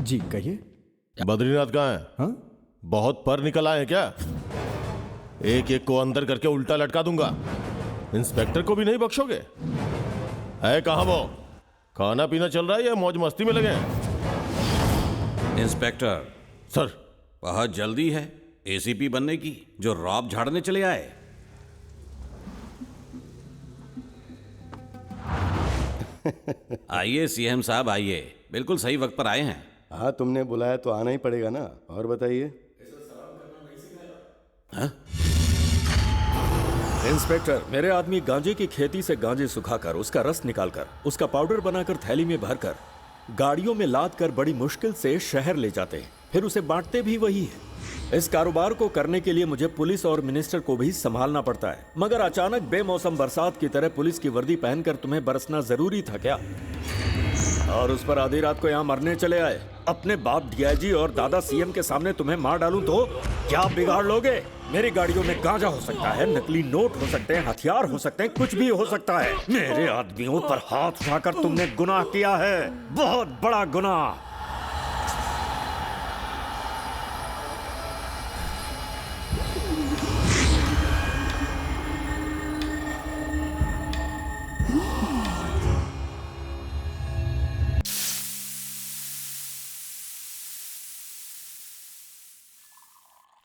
जी कहिए। बद्रीनाथ कहाँ है? हाँ? बहुत पर निकल आए हैं क्या? एक एक को अंदर करके उल्टा लटका दूंगा। इंस्पेक्टर को भी नहीं बख्शोगे? है कहाँ वो? खाना पीना चल रहा है या मौज मस्ती में लगे हैं? Inspector sir. बहुत जल्दी है एसीपी बनने की, जो रॉब झाड़ने चले आए। आइए सीएम साहब आइए, बिल्कुल सही वक्त पर आए हैं। हाँ, तुमने बुलाया तो आना ही पड़ेगा ना। और बताइए। हाँ? इंस्पेक्टर, मेरे आदमी गांजे की खेती से गांजे सुखाकर उसका रस निकालकर उसका पाउडर बनाकर थैली में भरकर गाड़ियों में लाद कर बड़ी मुश्किल से शहर ले जाते हैं, फिर उसे बांटते भी वही है। इस कारोबार को करने के लिए मुझे पुलिस और मिनिस्टर को भी संभालना पड़ता है, मगर अचानक बेमौसम बरसात की तरह पुलिस की वर्दी पहनकर तुम्हें बरसना जरूरी था क्या? और उस पर आधी रात को यहाँ मरने चले आए। अपने बाप डीआईजी और दादा सीएम के सामने तुम्हें मार डालूं तो क्या बिगाड़ लोगे? मेरी गाड़ियों में गांजा हो सकता है, नकली नोट हो सकते हैं, हथियार हो सकते हैं, कुछ भी हो सकता है। मेरे आदमियों पर हाथ उठाकर तुमने गुनाह किया है, बहुत बड़ा गुनाह।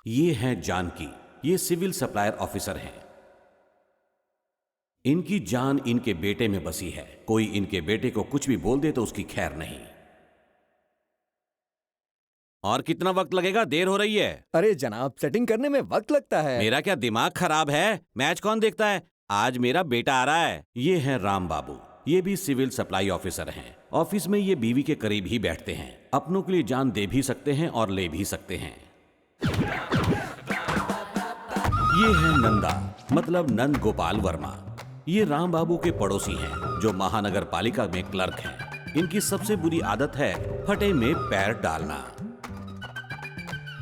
ये हैं जानकी, ये सिविल सप्लायर ऑफिसर हैं। इनकी जान इनके बेटे में बसी है। कोई इनके बेटे को कुछ भी बोल दे तो उसकी खैर नहीं। और कितना वक्त लगेगा? देर हो रही है। अरे जनाब, सेटिंग करने में वक्त लगता है। मेरा क्या दिमाग खराब है? मैच कौन देखता है? आज मेरा बेटा आ रहा है। ये हैं राम बाबू, ये भी सिविल सप्लाई ऑफिसर हैं। ऑफिस में ये बीवी के करीब ही बैठते हैं। अपनों के लिए जान दे भी सकते हैं और ले भी सकते हैं। ये है नंदा, मतलब नंद गोपाल वर्मा। ये राम बाबू के पड़ोसी हैं, जो महानगर पालिका में क्लर्क हैं। इनकी सबसे बुरी आदत है फटे में पैर डालना।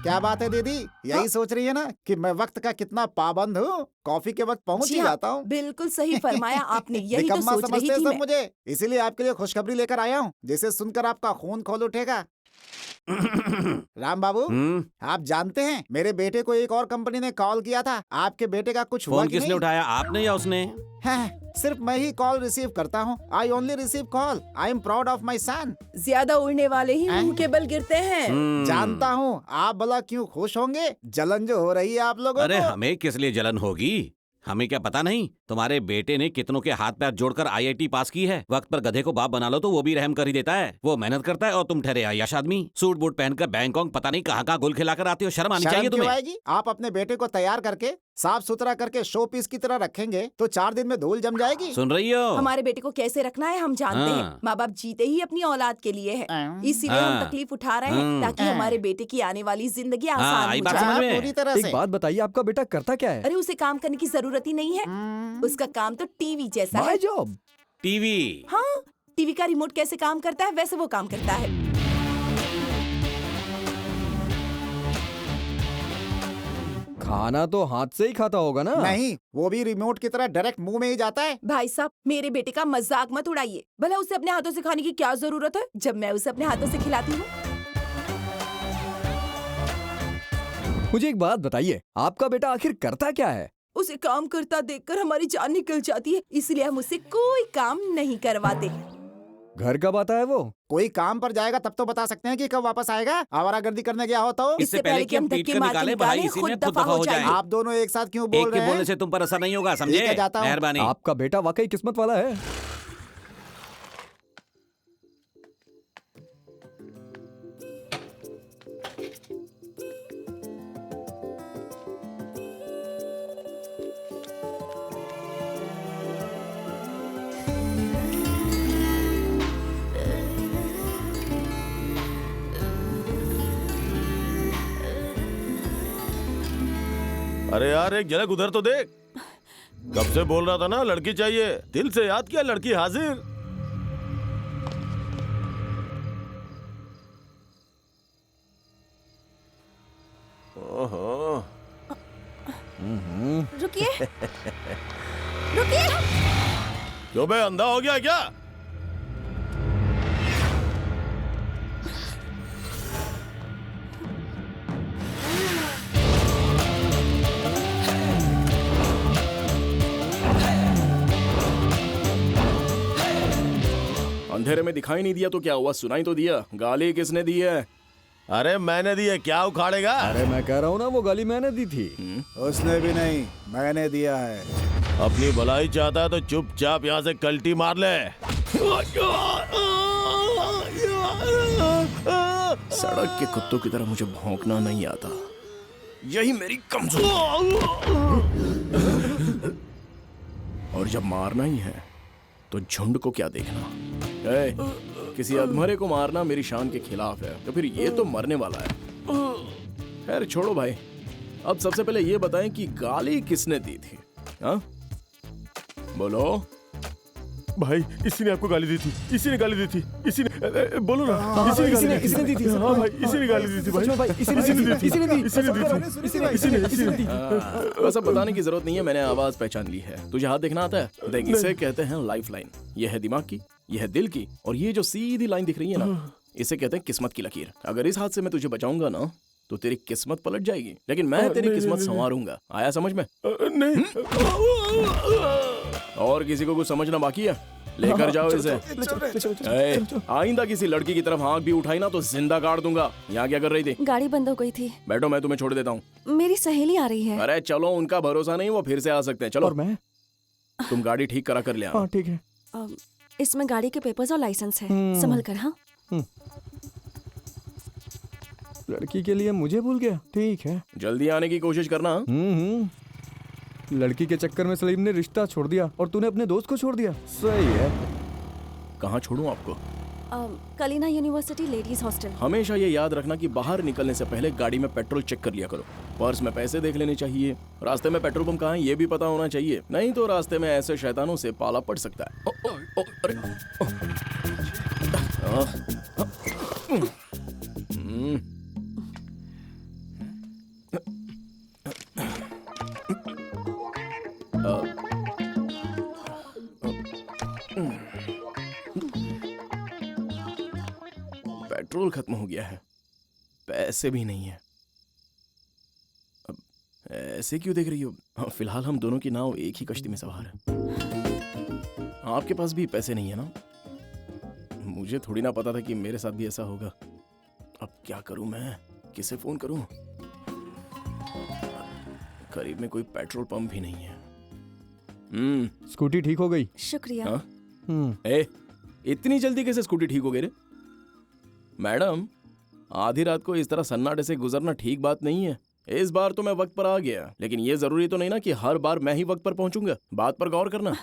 क्या बात है दीदी, यही सोच रही है ना कि मैं वक्त का कितना पाबंद हूँ? कॉफी के वक्त पहुँच ही जाता हूँ। बिल्कुल सही फरमाया आपने, यही तो निकम्मा सोच रही समझते थी सब मैं। मुझे, इसीलिए आपके लिए खुशखबरी लेकर आया हूँ, जिसे सुनकर आपका खून खौल उठेगा। राम बाबू, आप जानते हैं मेरे बेटे को एक और कंपनी ने कॉल किया था। आपके बेटे का कुछ हुआ फोन कि किसने नहीं? उठाया, आपने या उसने? हाँ, सिर्फ मैं ही कॉल रिसीव करता हूँ। I only receive call. I am proud of my son. ज्यादा उड़ने वाले ही मुंह के बल गिरते हैं। जानता हूँ, आप भला क्यों खुश होंगे? जलन जो हो रही है आप लोगों अरे को। हमें किस लिए जलन होगी? हमें क्या पता नहीं? तुम्हारे बेटे ने कितनों के हाथ पैर जोड़कर आईआईटी पास की है। वक्त पर गधे को बाप बना लो तो वो भी रहम कर ही देता है। वो मेहनत करता है और तुम ठहरे आयाश आदमी। सूट बूट पहनकर बैंकॉक पता नहीं कहाँ गुल खिलाकर आते हो। शर्म आनी चाहिए शर्म क्यों तुम्हें। आएगी? आप अपने बेटे को तैयार करके साफ सुथरा करके शो पीस की तरह रखेंगे तो 4 दिन में धूल जम जाएगी। सुन रही हो? हमारे बेटे को कैसे रखना है हम जानते हाँ। हैं। माँ बाप जीते ही अपनी औलाद के लिए है, इसीलिए हम हाँ। तकलीफ उठा रहे हैं ताकि हमारे बेटे की आने वाली जिंदगी हाँ, आसान आई हो बात जाए। समझ में। पूरी तरह एक से। बात बताइए, आपका बेटा करता क्या है? अरे उसे काम करने की जरूरत ही नहीं है, उसका काम तो टीवी जैसा है। My job. टीवी? हाँ, टीवी का रिमोट कैसे काम करता है वैसे वो काम करता है। खाना तो हाथ से ही खाता होगा ना? नहीं, वो भी रिमोट की तरह डायरेक्ट मुंह में ही जाता है। भाई साहब, मेरे बेटे का मजाक मत उड़ाइए। भला उसे अपने हाथों से खाने की क्या जरूरत है जब मैं उसे अपने हाथों से खिलाती हूँ। मुझे एक बात बताइए, आपका बेटा आखिर करता क्या है? उसे काम करता देखकर हमारी जान निकल जाती है, इसलिए हम उससे कोई काम नहीं करवाते। घर कब आता है वो? कोई काम पर जाएगा तब तो बता सकते हैं कि कब वापस आएगा। आवारागर्दी करने गया हो तो। इससे पहले कि हम पीट कर निकाले, भाई इसी में खुद दफा हो जाए। आप दोनों एक साथ क्यों बोल एक के रहे बोलने हैं? से तुम पर असर नहीं होगा, ठीक समझे? है, जाता हूँ। मेहरबानी। आपका बेटा वाकई किस्मत वाला है। अरे यार, एक झलक उधर तो देख। कब से बोल रहा था ना लड़की चाहिए, दिल से याद किया, लड़की हाजिर। ओहो। रुकिए रुकिए। क्यों बे, अंधा हो गया क्या? अंधेरे में दिखाई नहीं दिया तो क्या हुआ, सुनाई तो दिया। गाली किसने दी है? अरे मैंने दी है, क्या उखाड़ेगा? अरे मैं कह रहा हूँ ना वो गाली मैंने दी थी। उसने भी नहीं, मैंने दिया है। अपनी भलाई चाहता है तो चुपचाप यहाँ से कल्टी मार ले। सड़क के कुत्तों की तरह मुझे भौंकना नहीं आता, यही मेरी कमजोरी। और जब मारना ही है तो झुंड को क्या देखना। किसी अधमरे को मारना मेरी शान के खिलाफ है, तो फिर ये तो मरने वाला है। खैर छोड़ो भाई, अब सबसे पहले ये बताएं कि गाली किसने दी थी? हाँ बोलो भाई इसी ने आपको गाली दी थी, इसी ने गाली दी थी, इसी ने, बोलो ना। इसी ने दी थी। हाँ भाई इसी ने गाली दी थी भाई, इसी ने दी थी। वैसा बताने की जरूरत नहीं है, मैंने आवाज पहचान ली है। तुझे हाथ देखना आता है? देख, इसे कहते हैं लाइफ लाइन। ये है दिमाग की, ये है दिल की, और ये जो सीधी लाइन दिख रही है ना, इसे कहते हैं किस्मत की लकीर। अगर इस हाथ से मैं तुझे बचाऊंगा ना तो तेरी किस्मत पलट जाएगी, लेकिन मैं तेरी किस्मत संवारूंगा। आया समझ में? नहीं। और किसी को कुछ समझना बाकी है? लेकर जाओ इसे। आइंदा किसी लड़की की तरफ आंख भी उठाई ना तो जिंदा काट दूंगा। यहाँ क्या कर रही थी? गाड़ी बंद हो गई थी। बैठो, मैं तुम्हें छोड़ देता हूँ। मेरी सहेली आ रही है। अरे चलो, उनका भरोसा नहीं, वो फिर से आ सकते हैं। चलो। और मैं? तुम गाड़ी ठीक करा कर ले आना। हाँ ठीक है। इसमें गाड़ी के पेपर्स और लाइसेंस है, संभल कर। हाँ लड़की के लिए मुझे भूल गया। ठीक है, जल्दी आने की कोशिश करना। लड़की के चक्कर में सलीम ने रिश्ता छोड़ दिया और तूने अपने दोस्त को छोड़ दिया। सही है। कहाँ छोड़ूं आपको? Kalina university ladies hostel. हमेशा ये याद रखना कि बाहर निकलने से पहले गाड़ी में पेट्रोल चेक कर लिया करो। पर्स में पैसे देख लेने चाहिए, रास्ते में पेट्रोल पंप कहाँ है ये भी पता होना चाहिए, नहीं तो रास्ते में ऐसे शैतानों से पाला पड़ सकता है। पेट्रोल खत्म हो गया है, पैसे भी नहीं है। अब ऐसे क्यों देख रही हो? हाँ, फिलहाल हम दोनों की नाव एक ही कश्ती में सवार है। आपके पास भी पैसे नहीं है ना? मुझे थोड़ी ना पता था कि मेरे साथ भी ऐसा होगा। अब क्या करूं मैं? किसे फोन करूं? करीब में कोई पेट्रोल पंप भी नहीं है। स्कूटी ठीक हो गई? शुक्रिया। इतनी जल्दी कैसे स्कूटी ठीक हो गई रे? मैडम, आधी रात को इस तरह सन्नाटे से गुजरना ठीक बात नहीं है। इस बार तो मैं वक्त पर आ गया, लेकिन ये जरूरी तो नहीं ना कि हर बार मैं ही वक्त पर पहुंचूंगा। बात पर गौर करना।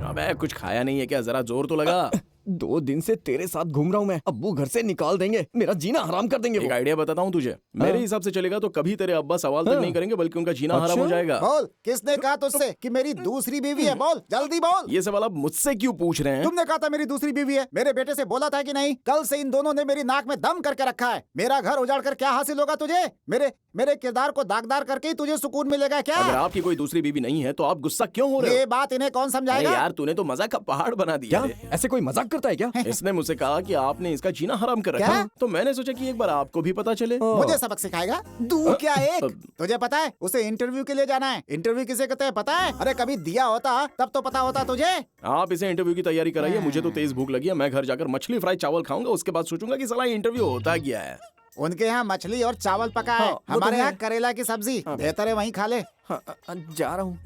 अबे कुछ खाया नहीं है क्या? जरा जोर तो लगा। 2 दिन से तेरे साथ घूम रहा हूँ मैं। अब्बू घर से निकाल देंगे, मेरा जीना हराम कर देंगे। एक आइडिया बताता हूँ तुझे। मेरे हिसाब से चलेगा तो कभी तेरे अब्बा सवाल तक नहीं करेंगे, बल्कि उनका जीना हराम हो जाएगा। बोल, किसने कहा तुझसे कि मेरी दूसरी बीवी है? बोल जल्दी बोल। ये सवाल आप मुझसे क्यों पूछ रहे हैं? तुमने कहा था मेरी दूसरी बीवी है। मेरे बेटे से बोला था कि नहीं? कल से इन दोनों ने मेरी नाक में दम करके रखा है। मेरा घर उजाड़ कर क्या हासिल होगा तुझे? मेरे किरदार को दागदार करके ही तुझे सुकून मिलेगा क्या? अगर आपकी कोई दूसरी बीवी नहीं है तो आप गुस्सा क्यों हो रहे हो? ये बात इन्हें कौन समझाएगा? यार तूने तो मजाक का पहाड़ बना दिया। ऐसे कोई मजाक करता है क्या? इसने मुझसे कहा कि आपने इसका जीना हराम कर रखा है, तो मैंने सोचा कि एक बार आपको भी पता चले। मुझे सबक सिखाएगा? तू क्या एक? तुझे पता है उसे इंटरव्यू के लिए जाना है। इंटरव्यू किसे कहते हैं पता है? अरे कभी दिया होता तब तो पता होता तुझे। आप इसे इंटरव्यू की तैयारी कराइए, मुझे तो तेज भूख लगी है। मैं घर जाकर मछली फ्राई चावल खाऊंगा, उसके बाद सोचूंगा कि साला इंटरव्यू होता क्या है। उनके यहाँ मछली और चावल पका है, हमारे यहाँ करेला की सब्जी। बेहतर है वहीं खा ले। जा रहा हूँ।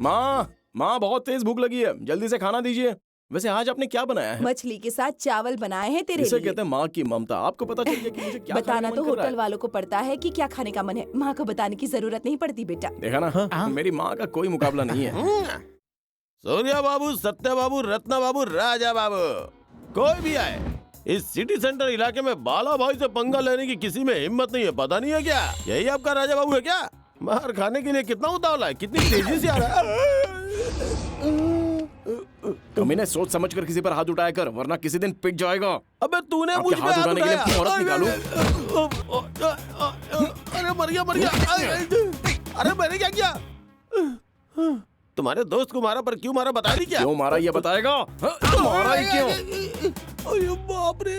माँ बहुत तेज भूख लगी है, जल्दी से खाना दीजिए। वैसे आज आपने क्या बनाया है? मछली के साथ चावल बनाए हैं तेरे इसे लिए। कहते हैं माँ की ममता। आपको पता चल गया कि मुझे क्या बताना खाने तो का मन कर रहा होटल वालों को पड़ता है कि क्या खाने का मन है, माँ को बताने की जरूरत नहीं पड़ती बेटा। देखा ना, मेरी माँ का कोई मुकाबला नहीं है। सूर्या बाबू, सत्या बाबू, रत्ना बाबू, राजा बाबू, कोई भी आए, इस सिटी सेंटर इलाके में बाला भाई से पंगा लेने की किसी में हिम्मत नहीं है। पता नहीं है क्या यही आपका राजा बाबू है क्या? मार खाने के लिए कितना उतावला है, कितनी तेजी से आ रहा है। कमीने सोच समझ कर किसी पर हाथ उठाया कर, वरना किसी दिन पिट जाएगा। अबे तूने मुझ पे हाथ उठाने के लिए मुहूर्त निकालूं? अरे मर गया। अरे मैंने क्या किया? तुम्हारे दोस्त को मारा, पर क्यों मारा बता दी क्या? क्यों मारा ये बताएगा? मारा ही क्यों? अरे बाप रे।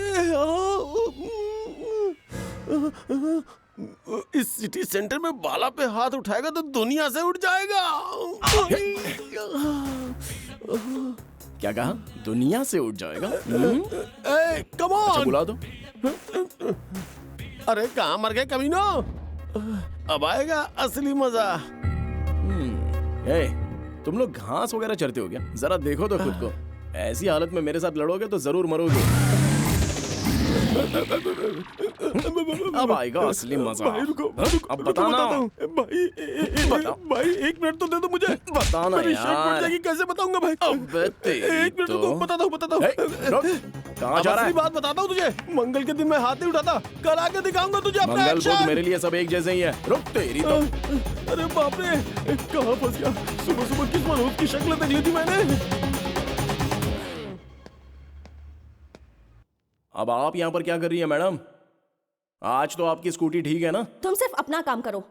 इस सिटी सेंटर में बाला पे हाथ उठाएगा तो दुनिया से उठ जाएगा। क्या कहा? दुनिया से उठ जाएगा? कम अच्छा, ऑन। बुला दो। अरे कहाँ मर गए कमीनो? अब आएगा असली मजा। ए, तुम लोग घास वगैरह चरते हो क्या? जरा देखो तो खुद को। ऐसी हालत में मेरे साथ लड़ोगे तो जरूर मरोगे। अब आएगा असली मजा। भाई रुको, अब बताना। भाई 1 मिनट तो दे दो मुझे। बताना मेरी शर्ट फट यार। जाएगी, कैसे बताऊंगा भाई? अबे तेरी 1 मिनट तो। रुको, बताता हूँ। रुक, कहाँ जा रहा है? बात बताता हूँ तुझे। मंगल के दिन मैं हाथ नहीं उठाता, कल आके दिखाऊंगा तुझे अपना मंगल एक्शन। बुध मेरे लिए सब एक जैसे ही है। रुक तेरी तो। अरे बाप रे, कहाँ फंस गया? सुबह सुबह किस मनोज की शक्ल देख ली थी मैंने। अब आप यहाँ पर क्या कर रही है मैडम? आज तो आपकी स्कूटी ठीक है ना? तुम सिर्फ अपना काम करो।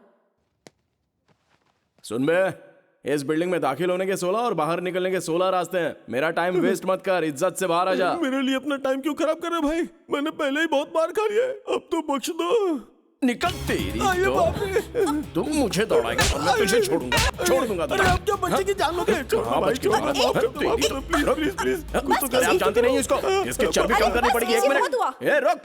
सुन बे, इस बिल्डिंग में दाखिल होने के 16 और बाहर निकलने के 16 रास्ते हैं। मेरा टाइम वेस्ट मत कर, इज्जत से बाहर आ जा। मेरे लिए अपना टाइम क्यों खराब कर रहे भाई? मैंने पहले ही बहुत मार खा लिया है, अब तो बख्श दो। निकल तेरी आइए तो। बाप रे। तुम मुझे दौड़ाएगा और मैं तुझे छोड़ दूंगा। अरे आप क्या बच्चे की जान लोगे? हाँ, भाई बच के छोड़ो, बाहर। माफ कर दो, माफ कर दो, प्लीज प्लीज। अरे आप जानते नहीं इसको? इसकी चर्बी कम करनी पड़ेगी। 1 मिनट। ए रुक।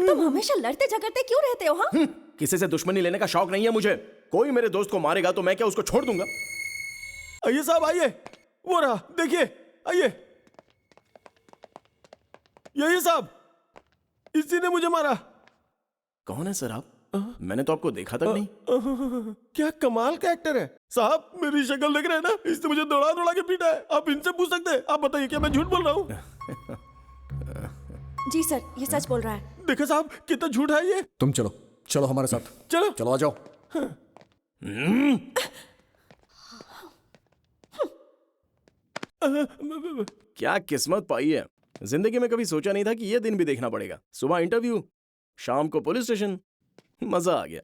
तुम हमेशा लड़ते झगड़ते क्यों रहते हो? हाँ, किसी से दुश्मनी लेने का शौक नहीं है मुझे। कोई मेरे दोस्त को मारेगा तो मैं क्या उसको छोड़ दूंगा? आइए साहब आइए, वो रहा देखिए, आइए। यही साहब, इसी ने मुझे मारा। कौन है सर आप? मैंने तो आपको देखा तक नहीं। क्या कमाल का एक्टर है साहब। मेरी शक्ल देख रहे हैं ना, इसने मुझे दौड़ा दौड़ा के पीटा है। आप इनसे पूछ सकते हैं। आप बताइए क्या मैं झूठ बोल रहा हूँ? जी सर, ये सच बोल रहा है। देखो साहब कितना झूठ है ये। तुम चलो, चलो हमारे साथ। चलो चलो आ जाओ। क्या किस्मत पाई है। जिंदगी में कभी सोचा नहीं था कि ये दिन भी देखना पड़ेगा। सुबह इंटरव्यू, शाम को पुलिस स्टेशन। मजा आ गया।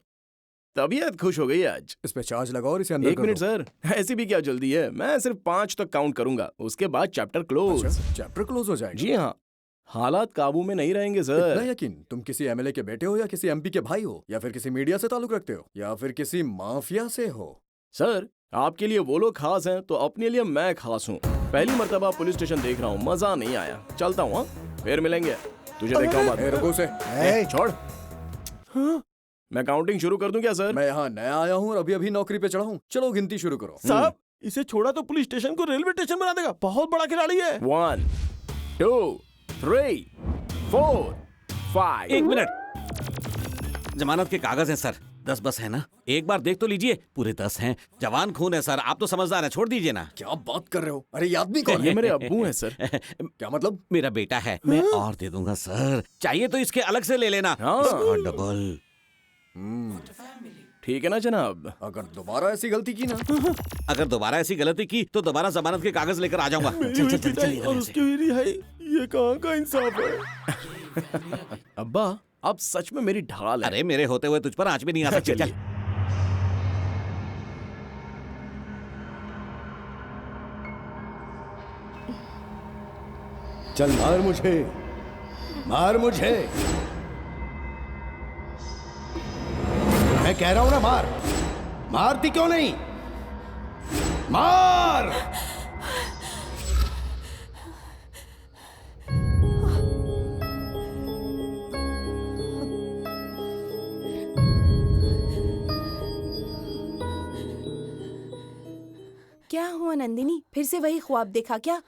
तबीयत खुश हो गई आज। इस पे चार्ज लगाओ और इसे अंदर 1 मिनट सर, ऐसी भी क्या जल्दी है? मैं सिर्फ 5 तक काउंट करूंगा, उसके बाद चैप्टर क्लोज। चैप्टर क्लोज हो जाएगा। जी हाँ, हालात काबू में नहीं रहेंगे सर। इतना यकीन? तुम किसी एमएलए के बेटे हो या किसी एमपी के भाई हो या फिर किसी मीडिया से ताल्लुक रखते हो या फिर किसी माफिया से हो? सर, आपके लिए वो लोग खास हैं तो अपने लिए मैं खास हूँ। पहली मर्तबा पुलिस स्टेशन देख रहा हूँ, मजा नहीं आया। चलता हूँ, फिर मिलेंगे। तुझे देखा हूँ। रुको से। छोड़। मैं काउंटिंग शुरू कर दूं क्या सर? मैं यहाँ नया आया हूँ और अभी अभी नौकरी पे चढ़ा हूँ। चलो गिनती शुरू करो। साहब इसे छोड़ा तो पुलिस स्टेशन को रेलवे स्टेशन बना देगा। बहुत बड़ा खिलाड़ी है। 1 2 3 4 5। 1 मिनट, जमानत के कागज हैं सर। 10 बस है ना? एक बार देख तो लीजिए, पूरे 10 हैं। जवान खून है सर, आप तो समझदार हैं, छोड़ दीजिए ना। क्या बात कर रहे हो? अरे ये आदमी कौन ये है? मेरे अब्बू हैं सर। क्या मतलब? मेरा बेटा है। मैं और दे दूंगा सर, चाहिए तो इसके अलग से ले लेना। हाँ। इसका डबल। ठीक है ना जनाब? अगर दोबारा ऐसी गलती की ना। अगर दोबारा ऐसी गलती की तो दोबारा जमानत के कागज लेकर आ जाऊंगा। चल चल चल चल और उसकी हुई रिहाई, ये कहाँ का इंसाफ है? अब्बा, अब सच में मेरी ढाल है। अरे मेरे होते हुए तुझ पर आंच भी नहीं आ सकती। चल। चल मार मुझे, मार मुझे। मैं कह रहा हूं ना मार। मारती क्यों नहीं? मार। क्या हुआ नंदिनी? फिर से वही ख्वाब देखा क्या?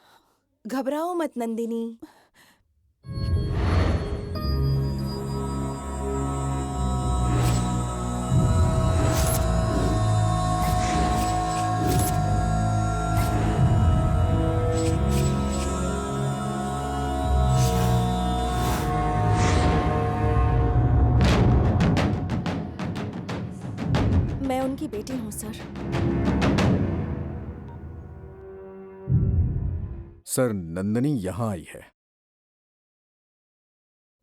घबराओ मत नंदिनी। मैं उनकी बेटी हूँ सर। सर नंदनी यहाँ आई है।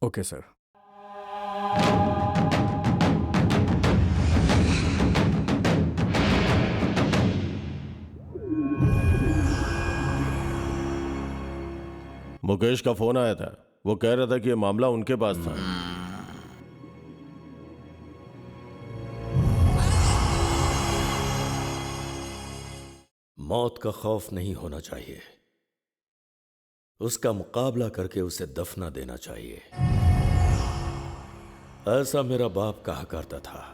Okay sir. मुकेश का फोन आया था। वो कह रहा था कि ये मामला उनके पास था। मौत का खौफ नहीं होना चाहिए, उसका मुकाबला करके उसे दफना देना चाहिए। ऐसा मेरा बाप कहा करता था।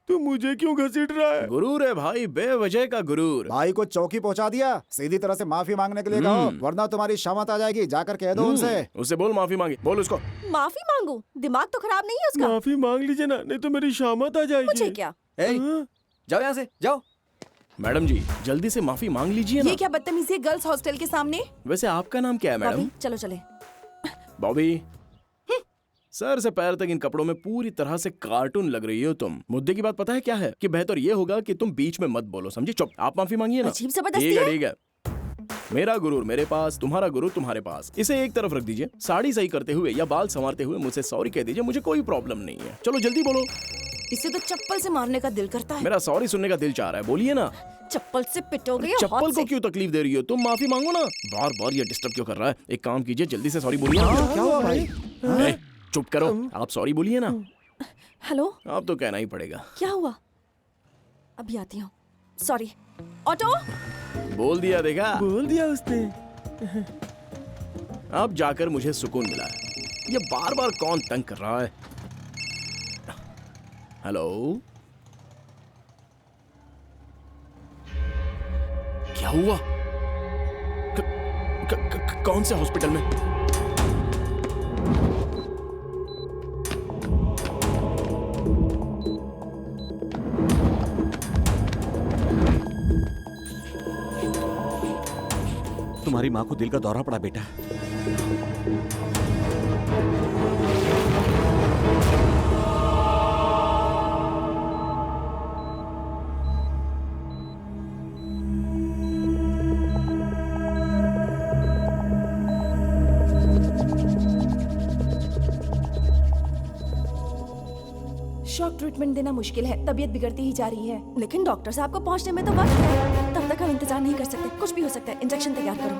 तू मुझे क्यों घसीट रहा है? गुरूर है भाई, बेवजह का गुरूर। भाई को चौकी पहुंचा दिया, सीधी तरह से माफी मांगने के लिए कहो, वरना तुम्हारी शामत आ जाएगी। जाकर कह दो उनसे। उसे बोल माफी मांगे, बोल उसको। माफी मांगू? दिमाग तो खराब नहीं है उसका? माफी मांग लीजिए ना, नहीं तो मेरी शामत आ जाएगी। मुझे क्या? जाओ यहाँ से, जाओ। मैडम जी जल्दी से माफी मांग लीजिए ना। ये क्या बदतमीजी है गर्ल्स हॉस्टल के सामने? वैसे आपका नाम क्या है मैडम? बॉबी, चलो चले। बॉबी, सर से पैर तक इन कपड़ों में पूरी तरह से कार्टून लग रही हो तुम। मुद्दे की बात पता है क्या है? कि बेहतर ये होगा कि तुम बीच में मत बोलो, समझी? चुप। आप माफी मांगिए ना। अजीब जबरदस्ती ठीक है है। ठीक है। मेरा गुरूर मेरे पास, तुम्हारा गुरूर तुम्हारे पास। इसे एक तरफ रख दीजिए। साड़ी सही करते हुए या बाल संवारते हुए मुझसे सॉरी कह दीजिए, मुझे कोई प्रॉब्लम नहीं है। चलो जल्दी बोलो। इसे तो चप्पल से मारने का दिल करता है। मेरा सॉरी सुनने का दिल चाह रहा है, बोलिए ना। चप्पल से पिटोगे या चप्पल हाथ को से? क्यों तकलीफ दे रही हो तुम? माफी मांगो ना। बार बार ये डिस्टर्ब क्यों कर रहा है? एक काम कीजिए, जल्दी से सॉरी बोलिए। क्या हुआ भाई? ए, चुप करो, आप सॉरी बोलिए ना। हेलो, आप तो कहना ही पड़ेगा। क्या हुआ? अभी आती हूँ। सॉरी। ऑटो। बोल दिया, देखा? बोल दिया उसने। अब जाकर मुझे सुकून मिला है। ये बार बार कौन तंग कर रहा है? हेलो, क्या हुआ? कौन से हॉस्पिटल में? तुम्हारी माँ को दिल का दौरा पड़ा बेटा। शॉक ट्रीटमेंट देना मुश्किल है, तबीयत बिगड़ती ही जा रही है। लेकिन डॉक्टर साहब को पहुंचने में तो वक्त है। तब तक हम इंतजार नहीं कर सकते। कुछ भी हो सकता है। इंजेक्शन तैयार करो।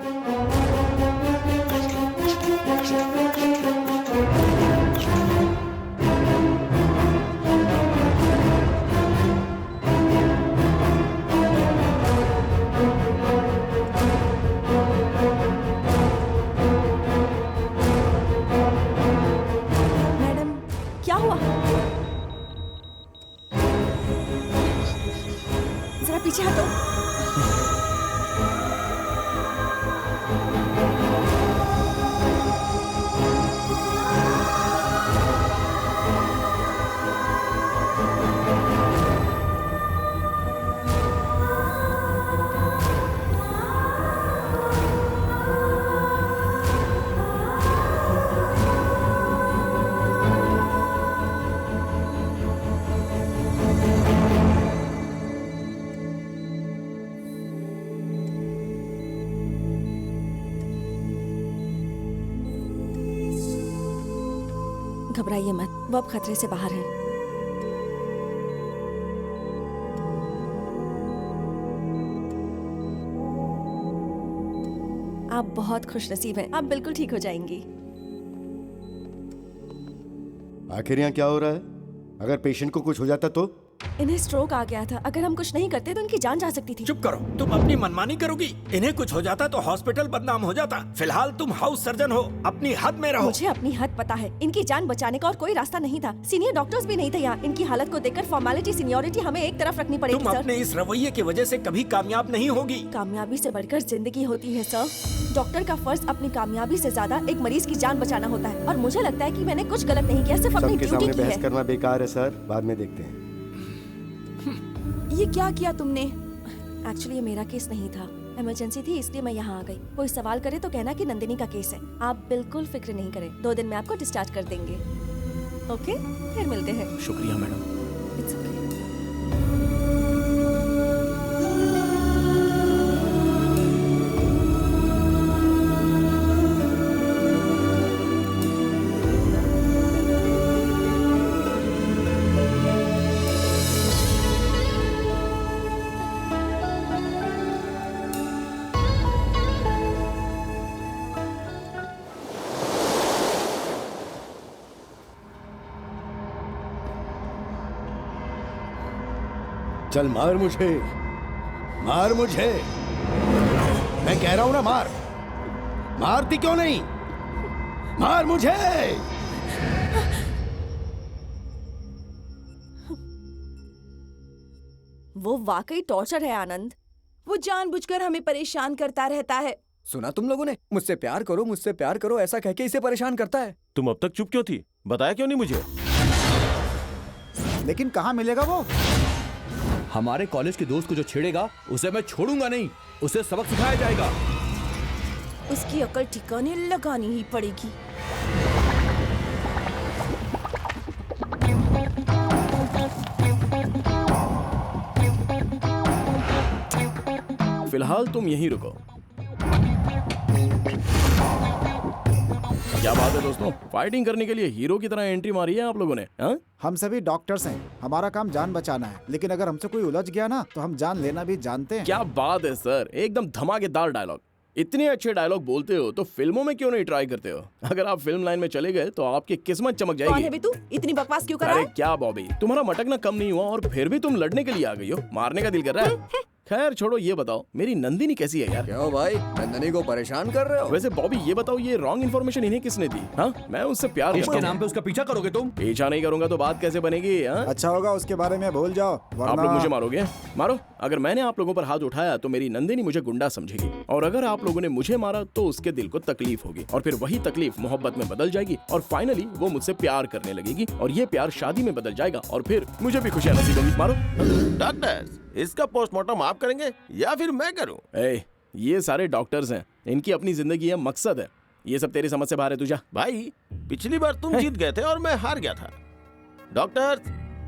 मैडम, क्या हुआ? जरा पीछे हटो। घबराइए मत, वो अब खतरे से बाहर है। आप बहुत खुशनसीब हैं। आप बिल्कुल ठीक हो जाएंगी। आखिर यहाँ क्या हो रहा है? अगर पेशेंट को कुछ हो जाता तो? इन्हें स्ट्रोक आ गया था। अगर हम कुछ नहीं करते तो इनकी जान जा सकती थी। चुप करो, तुम अपनी मनमानी करोगी। इन्हें कुछ हो जाता तो हॉस्पिटल बदनाम हो जाता। फिलहाल तुम हाउस सर्जन हो, अपनी हद में रहो। मुझे अपनी हद पता है। इनकी जान बचाने का और कोई रास्ता नहीं था। सीनियर डॉक्टर्स भी नहीं थे यहाँ। इनकी हालत को देखकर फॉर्मेलिटी सीनियोरिटी हमें एक तरफ रखनी पड़ेगी तुम सर। अपने इस रवैये की वजह से कभी कामयाब नहीं होगी। कामयाबी से बढ़कर जिंदगी होती है सर। डॉक्टर का फर्ज अपनी कामयाबी से ज्यादा एक मरीज की जान बचाना होता है। और मुझे लगता है कि मैंने कुछ गलत नहीं किया, सिर्फ अपनी सबके ड्यूटी सामने की बहस है। करना बेकार है सर, बाद में देखते हैं। ये क्या किया तुमने? एक्चुअली ये मेरा केस नहीं था। इमरजेंसी थी इसलिए मैं यहाँ आ गई। कोई सवाल करे तो कहना कि नंदिनी का केस है। आप बिल्कुल फिक्र नहीं करें, 2 दिन में आपको डिस्चार्ज कर देंगे। ओके, फिर मिलते हैं। शुक्रिया मैडम। It's okay. चल मार मुझे। मार मुझे, मैं कह रहा हूं ना मार। मारती क्यों नहीं? मार मुझे। वो वाकई टॉर्चर है आनंद। वो जानबूझकर हमें परेशान करता रहता है। सुना तुम लोगों ने, मुझसे प्यार करो ऐसा कह के इसे परेशान करता है। तुम अब तक चुप क्यों थी? बताया क्यों नहीं मुझे? लेकिन कहाँ मिलेगा वो? हमारे कॉलेज के दोस्त को जो छेड़ेगा उसे मैं छोड़ूंगा नहीं, उसे सबक सिखाया जाएगा। उसकी अकल ठिकाने लगानी ही पड़ेगी। फिलहाल तुम यहीं रुको। क्या बात है दोस्तों, फाइटिंग करने के लिए हीरो की तरह एंट्री मारी है आप लोगों ने, हाँ? हम सभी डॉक्टर्स हैं, हमारा काम जान बचाना है, लेकिन अगर हमसे कोई उलझ गया ना तो हम जान लेना भी जानते हैं। क्या बात है सर, एकदम धमाकेदार डायलॉग। इतने अच्छे डायलॉग बोलते हो तो फिल्मों में क्यों नहीं ट्राई करते हो? अगर आप फिल्म लाइन में चले गए तो आपकी किस्मत चमक कौन है जाएगी। बे तू? इतनी बकवास क्यों कर रहा अरे है? क्या बॉबी, तुम्हारा मटकना कम नहीं हुआ और फिर भी तुम लड़ने के लिए आ गई हो। मारने का दिल कर रहा है? खैर छोड़ो, ये बताओ मेरी नंदिनी कैसी है यार? क्यों भाई, नंदनी को परेशान कर रहे हो? वैसे बॉबी ये बताओ, ये रॉन्ग इन्फॉर्मेशन इन्हें किसने दी? हाँ, मैं उससे प्यार करता इसके हूं। नाम पे उसका पीछा करोगे तुम? पीछा नहीं करूंगा तो बात कैसे बनेगी? हाँ? अच्छा होगा उसके बारे में भूल जाओ, आप वरना लोग मुझे मारोगे? मारो। अगर मैंने आप लोगों पर हाथ उठाया तो मेरी नंदिनी मुझे गुंडा समझेगी, और अगर आप लोगों ने मुझे मारा तो उसके दिल को तकलीफ होगी, और फिर वही तकलीफ मोहब्बत में बदल जाएगी, और फाइनली वो मुझसे प्यार करने लगेगी, और ये प्यार शादी में बदल जाएगा, और फिर मुझे भी खुशियां नसीब होंगी। मारो। डॉक्टर, इसका पोस्टमार्टम आप करेंगे या फिर मैं करूं? ये सारे डॉक्टर्स हैं, इनकी अपनी जिंदगी है, मकसद है। ये सब तेरी समझ से बाहर है। तुझा भाई, पिछली बार तुम जीत गए थे और मैं हार गया था। डॉक्टर,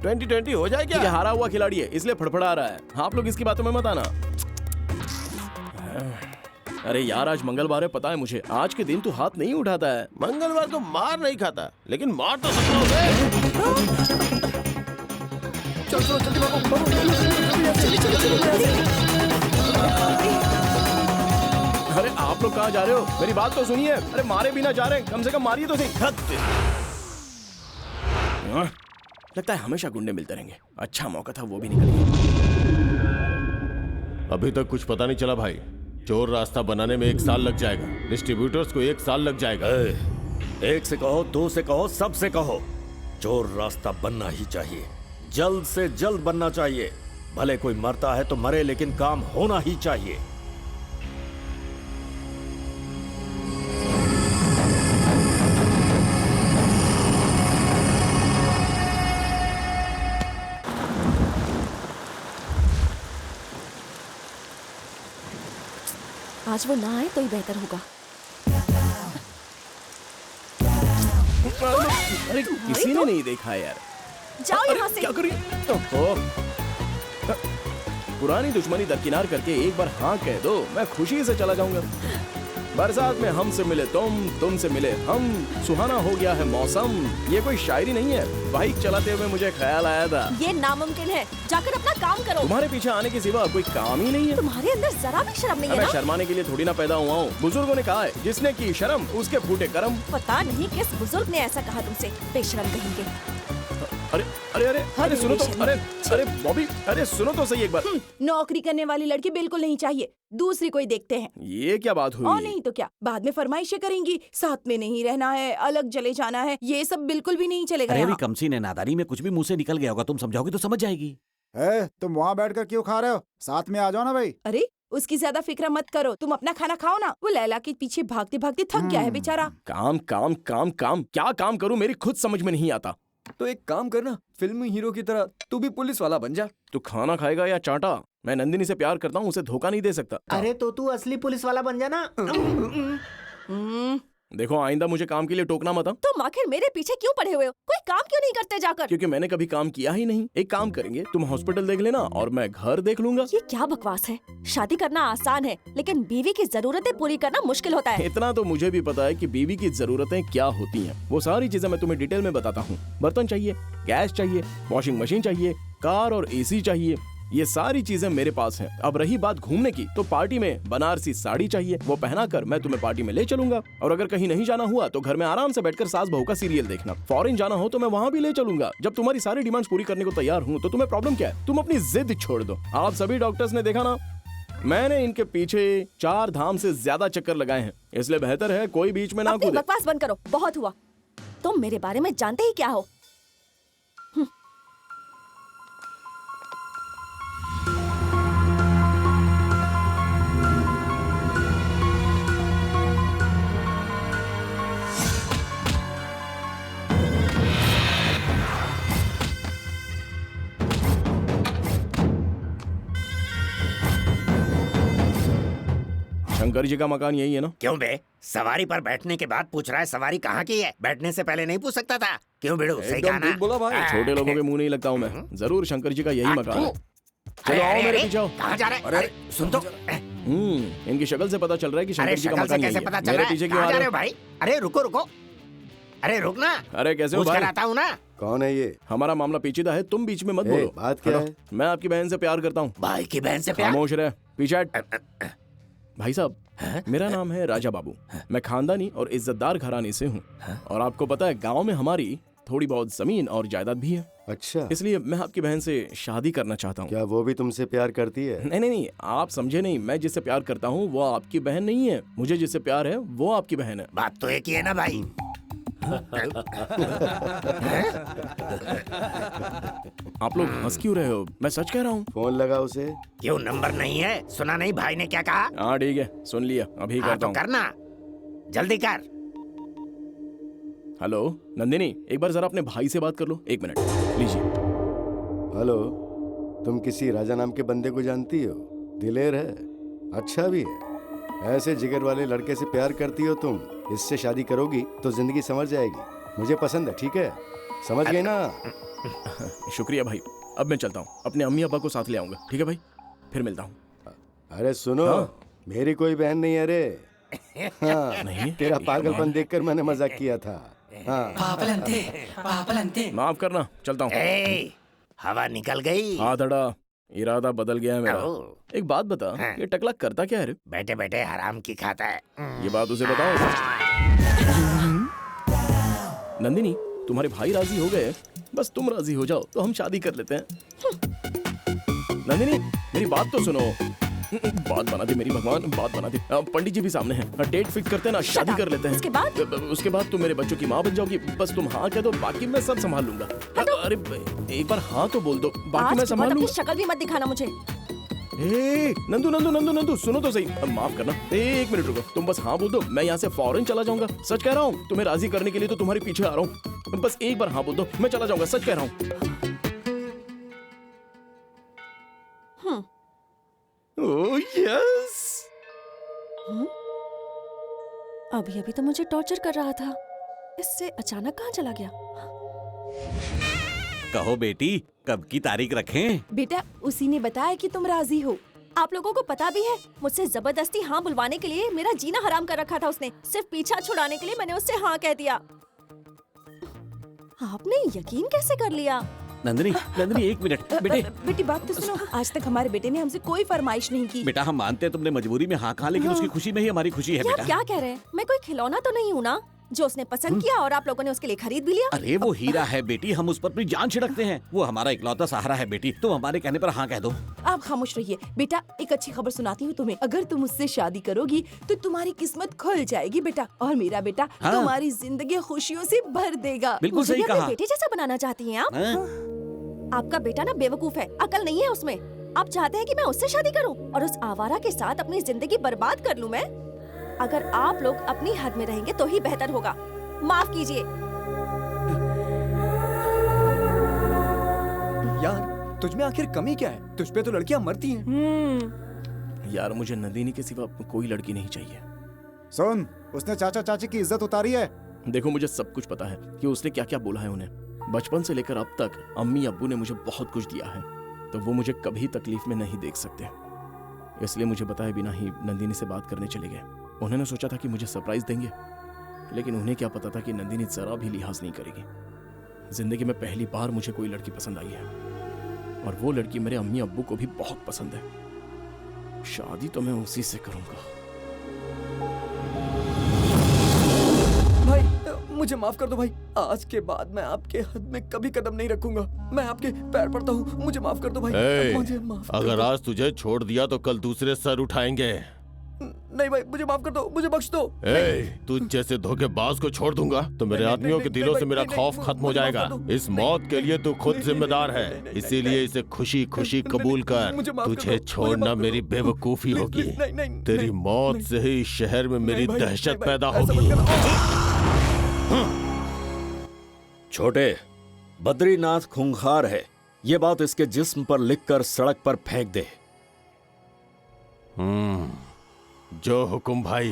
2020 हो जाए ये क्या? हारा हुआ खिलाड़ी है, इसलिए फड़फड़ा रहा है। आप लोग इसकी बातों में मत आना। अरे यार, आज मंगलवार है, पता है मुझे। आज के दिन तू हाथ नहीं उठाता है। मंगलवार तो मार नहीं खाता, लेकिन मार तो सकता हूं। चलो जल्दी अरे आप लोग कहाँ जा रहे हो? मेरी बात तो सुनिए। अरे मारे बिना जा रहे हैं, कम से कम मारिए तो सही। लगता है हमेशा गुंडे मिलते रहेंगे। अच्छा मौका था, वो भी निकल गया। अभी तक कुछ पता नहीं चला भाई। चोर रास्ता बनाने में 1 साल लग जाएगा, डिस्ट्रीब्यूटर्स को 1 साल लग जाएगा। एक से कहो, 2 से कहो, सब से कहो, चोर रास्ता बनना ही चाहिए, जल्द से जल्द बनना चाहिए। भले कोई मरता है तो मरे, लेकिन काम होना ही चाहिए। आज वो ना आए तो ही बेहतर होगा। अरे किसी ने नहीं देखा यार। जाओ यहाँ से। क्या करी? पुरानी दुश्मनी दरकिनार करके एक बार हाँ कह दो, मैं खुशी से चला जाऊंगा। बरसात में हमसे मिले तुमसे मिले हम, सुहाना हो गया है मौसम। ये कोई शायरी नहीं है। बाइक चलाते हुए मुझे ख्याल आया था, ये नामुमकिन है। जाकर अपना काम करो। तुम्हारे पीछे आने के सिवा कोई काम ही नहीं है। तुम्हारे अंदर जरा भी शर्म नहीं है मैं ना? शर्माने के लिए थोड़ी ना पैदा हुआ हूँ। बुजुर्गों ने कहा है, जिसने की शर्म उसके फूटे कर्म। पता नहीं किस बुजुर्ग ने ऐसा कहा तुमसे, बेशरम कहेंगे। अरे अरे अरे अरे सुनो तो, अरे अरे बॉबी, अरे सुनो तो सही एक बार। नौकरी करने वाली लड़की बिल्कुल नहीं चाहिए, दूसरी कोई देखते हैं। ये क्या बात हुई? और नहीं तो क्या, बाद में फरमाइशें करेंगी, साथ में नहीं रहना है, अलग चले जाना है, ये सब बिल्कुल भी नहीं चलेगा अरे अभी यहाँ। कमसी ने नादारी में कुछ भी मुंह से निकल गया होगा, तुम समझाओगे तो समझ जाएगी। तुम वहाँ बैठकर क्यों खा रहे हो? साथ में आ जाओ ना भाई। अरे उसकी ज्यादा फिक्र मत करो, तुम अपना खाना खाओ ना। वो लैला के पीछे भागते भागते थक गया है बेचारा। काम काम काम काम, क्या काम करूं मेरी खुद समझ में नहीं आता। तो एक काम करना, फिल्मी हीरो की तरह तू भी पुलिस वाला बन जा। तू खाना खाएगा या चांटा? मैं नंदिनी से प्यार करता हूँ, उसे धोखा नहीं दे सकता। अरे तो तू असली पुलिस वाला बन जाना। देखो आइंदा मुझे काम के लिए टोकना मत। तुम आखिर मेरे पीछे क्यों पड़े हुए हो? कोई काम क्यों नहीं करते जाकर? क्योंकि मैंने कभी काम किया ही नहीं। एक काम करेंगे, तुम हॉस्पिटल देख लेना और मैं घर देख लूंगा। ये क्या बकवास है? शादी करना आसान है, लेकिन बीवी की जरूरतें पूरी करना मुश्किल होता है। इतना तो मुझे भी पता है कि बीवी की जरूरतें क्या होती हैं। वो सारी चीजें मैं तुम्हें डिटेल में बताता हूँ। बर्तन चाहिए, गैस चाहिए, वॉशिंग मशीन चाहिए, कार और एसी चाहिए, ये सारी चीजें मेरे पास हैं। अब रही बात घूमने की, तो पार्टी में बनारसी साड़ी चाहिए, वो पहनाकर मैं तुम्हें पार्टी में ले चलूंगा। और अगर कहीं नहीं जाना हुआ तो घर में आराम से बैठकर सास बहू का सीरियल देखना। फॉरेन जाना हो तो मैं वहाँ भी ले चलूंगा। जब तुम्हारी सारी डिमांड्स पूरी करने को तैयार हूँ तो तुम्हें प्रॉब्लम क्या है? तुम अपनी जिद छोड़ दो। आप सभी डॉक्टर्स ने देखा ना, मैंने इनके पीछे 4 धाम से ज्यादा चक्कर लगाए हैं, इसलिए बेहतर है कोई बीच में ना अपनी कूदे। बकवास बंद करो, बहुत हुआ। तुम मेरे बारे में जानते ही क्या हो? शंकर जी का मकान यही है ना? क्यों बे? सवारी पर बैठने के बाद पूछ रहा है सवारी कहाँ की है? बैठने से पहले नहीं पूछ सकता था? क्यों बिड़ू, सही कहा ना? बोला भाई। छोटे लोगों के मुंह नहीं लगता हूँ मैं। जरूर शंकर जी का यही मकान है। चलो आओ मेरे पीछे आओ। कहाँ जा रहे? अरे सुन तो। इनकी शक्ल से पता चल रहा है कि अरे शंकर जी का शक्ल से मकान कैसे यही पता है। चल मेरे रहा है? पीछे क्यों कहाँ आ जा रहे रहे हो भाई? अरे रुको रुको, अरे रुक ना। अरे कैसे हो पूछ कर भाई? आता हूँ ना। कौन है ये? हमारा मामला पेचीदा है, तुम बीच में मत बोलो। बात क्या है? मैं आपकी बहन से प्यार करता हूँ। भाई की बहन से प्यार? खामोश रहे, पीछे हट। भाई साहब, मेरा नाम है राजा बाबू। मैं खानदानी और इज्जतदार घराने से हूँ, और आपको पता है गांव में हमारी थोड़ी बहुत जमीन और जायदाद भी है। अच्छा, इसलिए मैं आपकी बहन से शादी करना चाहता हूँ। क्या वो भी तुमसे प्यार करती है? नहीं नहीं नहीं, आप समझे नहीं। मैं जिससे प्यार करता हूँ वो आपकी बहन नहीं है। मुझे जिससे प्यार है वो आपकी बहन है। बात तो एक ही है ना भाई। आप लोग हंस क्यों रहे हो? मैं सच कह रहा हूँ। फोन लगा उसे। क्यों, नंबर नहीं है? सुना नहीं भाई ने क्या कहा? हाँ ठीक है, सुन लिया, अभी हाँ करता तो हूँ। करना, जल्दी कर। हेलो नंदिनी, एक बार जरा अपने भाई से बात कर लो। 1 मिनट लीजिए। हेलो, तुम किसी राजा नाम के बंदे को जानती हो? दिलेर है, अच्छा भी है। ऐसे जिगर वाले लड़के से प्यार करती हो तुम, इससे शादी करोगी तो जिंदगी संवर जाएगी। मुझे पसंद है, ठीक है? समझ गए ना? शुक्रिया भाई, अब मैं चलता हूँ। अपने अम्मी अब्बा को साथ ले आऊंगा, ठीक है भाई? फिर मिलता हूँ। अरे सुनो, मेरी कोई बहन नहीं है रे। हाँ, नहीं? तेरा पागलपन देखकर मैंने मजाक किया था। हाँ। माफ करना, चलता हूँ। हवा निकल गई। हाँ धड़ा, इरादा बदल गया है मेरा। एक बात बता, ये टकला करता क्या है रे? बैठे बैठे हराम की खाता है। ये बात उसे बताओ। नंदिनी, तुम्हारे भाई राजी हो गए, बस तुम राजी हो जाओ तो हम शादी कर लेते हैं। नंदिनी, मेरी बात तो सुनो। बात बना दे मेरी भगवान, बात बना दे। पंडित जी भी सामने हैं, डेट फिक्स करते हैं ना, शादी कर लेते हैं। उसके बाद तुम मेरे बच्चों की माँ बन जाओगी। बस तुम हाँ कह दो, बाकी मैं सब संभाल लूंगा। अरे एक बार हाँ तो बोल दो, बाकी मैं संभाल लूंगा। शक्ल भी मत दिखाना मुझे। नंदू नंदू नंदू नंदू, सुनो तो सही। माफ करना, 1 मिनट रुको। तुम बस हाँ बोल दो, मैं यहाँ से फौरन चला जाऊंगा। सच कह रहा हूँ, तुम्हें राजी करने के लिए तो तुम्हारे पीछे आ रहा हूँ। बस एक बार हाँ बोल दो, मैं चला जाऊंगा। सच कह रहा हूँ। Oh yes. अभी अभी तो मुझे टॉर्चर कर रहा था, इससे अचानक कहाँ चला गया? कहो बेटी, कब की तारीख रखें? बेटा, उसी ने बताया कि तुम राजी हो। आप लोगों को पता भी है, मुझसे जबरदस्ती हाँ बुलवाने के लिए मेरा जीना हराम कर रखा था उसने। सिर्फ पीछा छुड़ाने के लिए मैंने उससे हाँ कह दिया। आपने यकीन कैसे कर लिया? नंदिनी, नंदिनी 1 मिनट। बेटी बात तो सुनो। आज तक हमारे बेटे ने हमसे कोई फरमाइश नहीं की। बेटा हम मानते हैं तुमने मजबूरी में हाँ कहा, लेकिन उसकी खुशी में ही हमारी खुशी है। क्या बेटा क्या कह रहे हैं? मैं कोई खिलौना तो नहीं हूँ ना जो उसने पसंद किया और आप लोगों ने उसके लिए खरीद भी लिया। अरे वो हीरा है बेटी, हम उस पर अपनी जान छिड़कते हैं। वो हमारा इकलौता सहारा है बेटी, तुम हमारे कहने पर हाँ कह दो। आप खामोश रहिए। बेटा, एक अच्छी खबर सुनाती हूँ तुम्हें। अगर तुम उससे शादी करोगी तो तुम्हारी किस्मत खुल जाएगी बेटा, और मेरा बेटा तुम्हारी जिंदगी खुशियों से भर देगा। बिल्कुल सही कहा। बेटे जैसा बनाना चाहती हैं आप? आपका बेटा ना बेवकूफ है, अकल नहीं है उसमें। आप चाहते हैं कि मैं उससे शादी करूं और उस आवारा के साथ अपनी जिंदगी बर्बाद कर लूं मैं? अगर आप लोग अपनी हद में रहेंगे तो ही बेहतर होगा। माफ कीजिए। यार, तुझ में आखिर कमी क्या है? तुझ पे तो लड़कियां मरती हैं। यार मुझे नंदिनी के सिवा कोई लड़की नहीं चाहिए। सुन, उसने चाचा चाची की इज्जत उतारी है। देखो मुझे सब कुछ पता है कि उसने क्या क्या बोला है उन्हें। बचपन से लेकर अब तक अम्मी अब्बू ने मुझे बहुत कुछ दिया है, तो वो मुझे कभी तकलीफ में नहीं देख सकते। इसलिए मुझे बताए बिना ही नंदिनी से बात करने चले गए। उन्होंने सोचा था कि मुझे सरप्राइज देंगे, लेकिन उन्हें क्या पता था कि नंदिनी जरा भी लिहाज नहीं करेगी। जिंदगी में पहली बार मुझे कोई लड़की पसंद आई है, और वो लड़की मेरे अम्मी अब्बू को भी बहुत पसंद है। शादी तो मैं उसी से करूंगा। भाई मुझे माफ कर दो भाई। आज के बाद मैं आपके हद में कभी कदम नहीं रखूंगा। मैं आपके पैर पड़ता हूँ, मुझे माफ कर दो भाई। ए, मुझे माफ कर अगर दो। आज तुझे छोड़ दिया तो कल दूसरे सर उठाएंगे। नहीं भाई, मुझे माफ कर दो, मुझे बख्श दो। ए, तुझ जैसे धोखेबाज को छोड़ दूंगा तो मेरे नहीं, आदमियों नहीं, के नहीं, दिलों नहीं, से मेरा नहीं, खौफ नहीं, खत्म हो मुझे माफ जाएगा। कर दो। इस मौत के लिए तू खुद जिम्मेदार है, इसीलिए इसे खुशी खुशी कबूल कर। मुझे माफ कर तुझे दो, छोड़ना मुझे माफ कर मेरी दो। बेवकूफी होगी। नहीं, नहीं, तेरी नहीं, मौत नहीं। से ही इस शहर में मेरी भाई, दहशत नहीं भाई, पैदा ऐसा होगी। मत करो। छोटे, बद्रीनाथ खूंखार है, ये बात इसके जिस्म पर लिखकर सड़क पर फेंक दे। जो हुकुम भाई।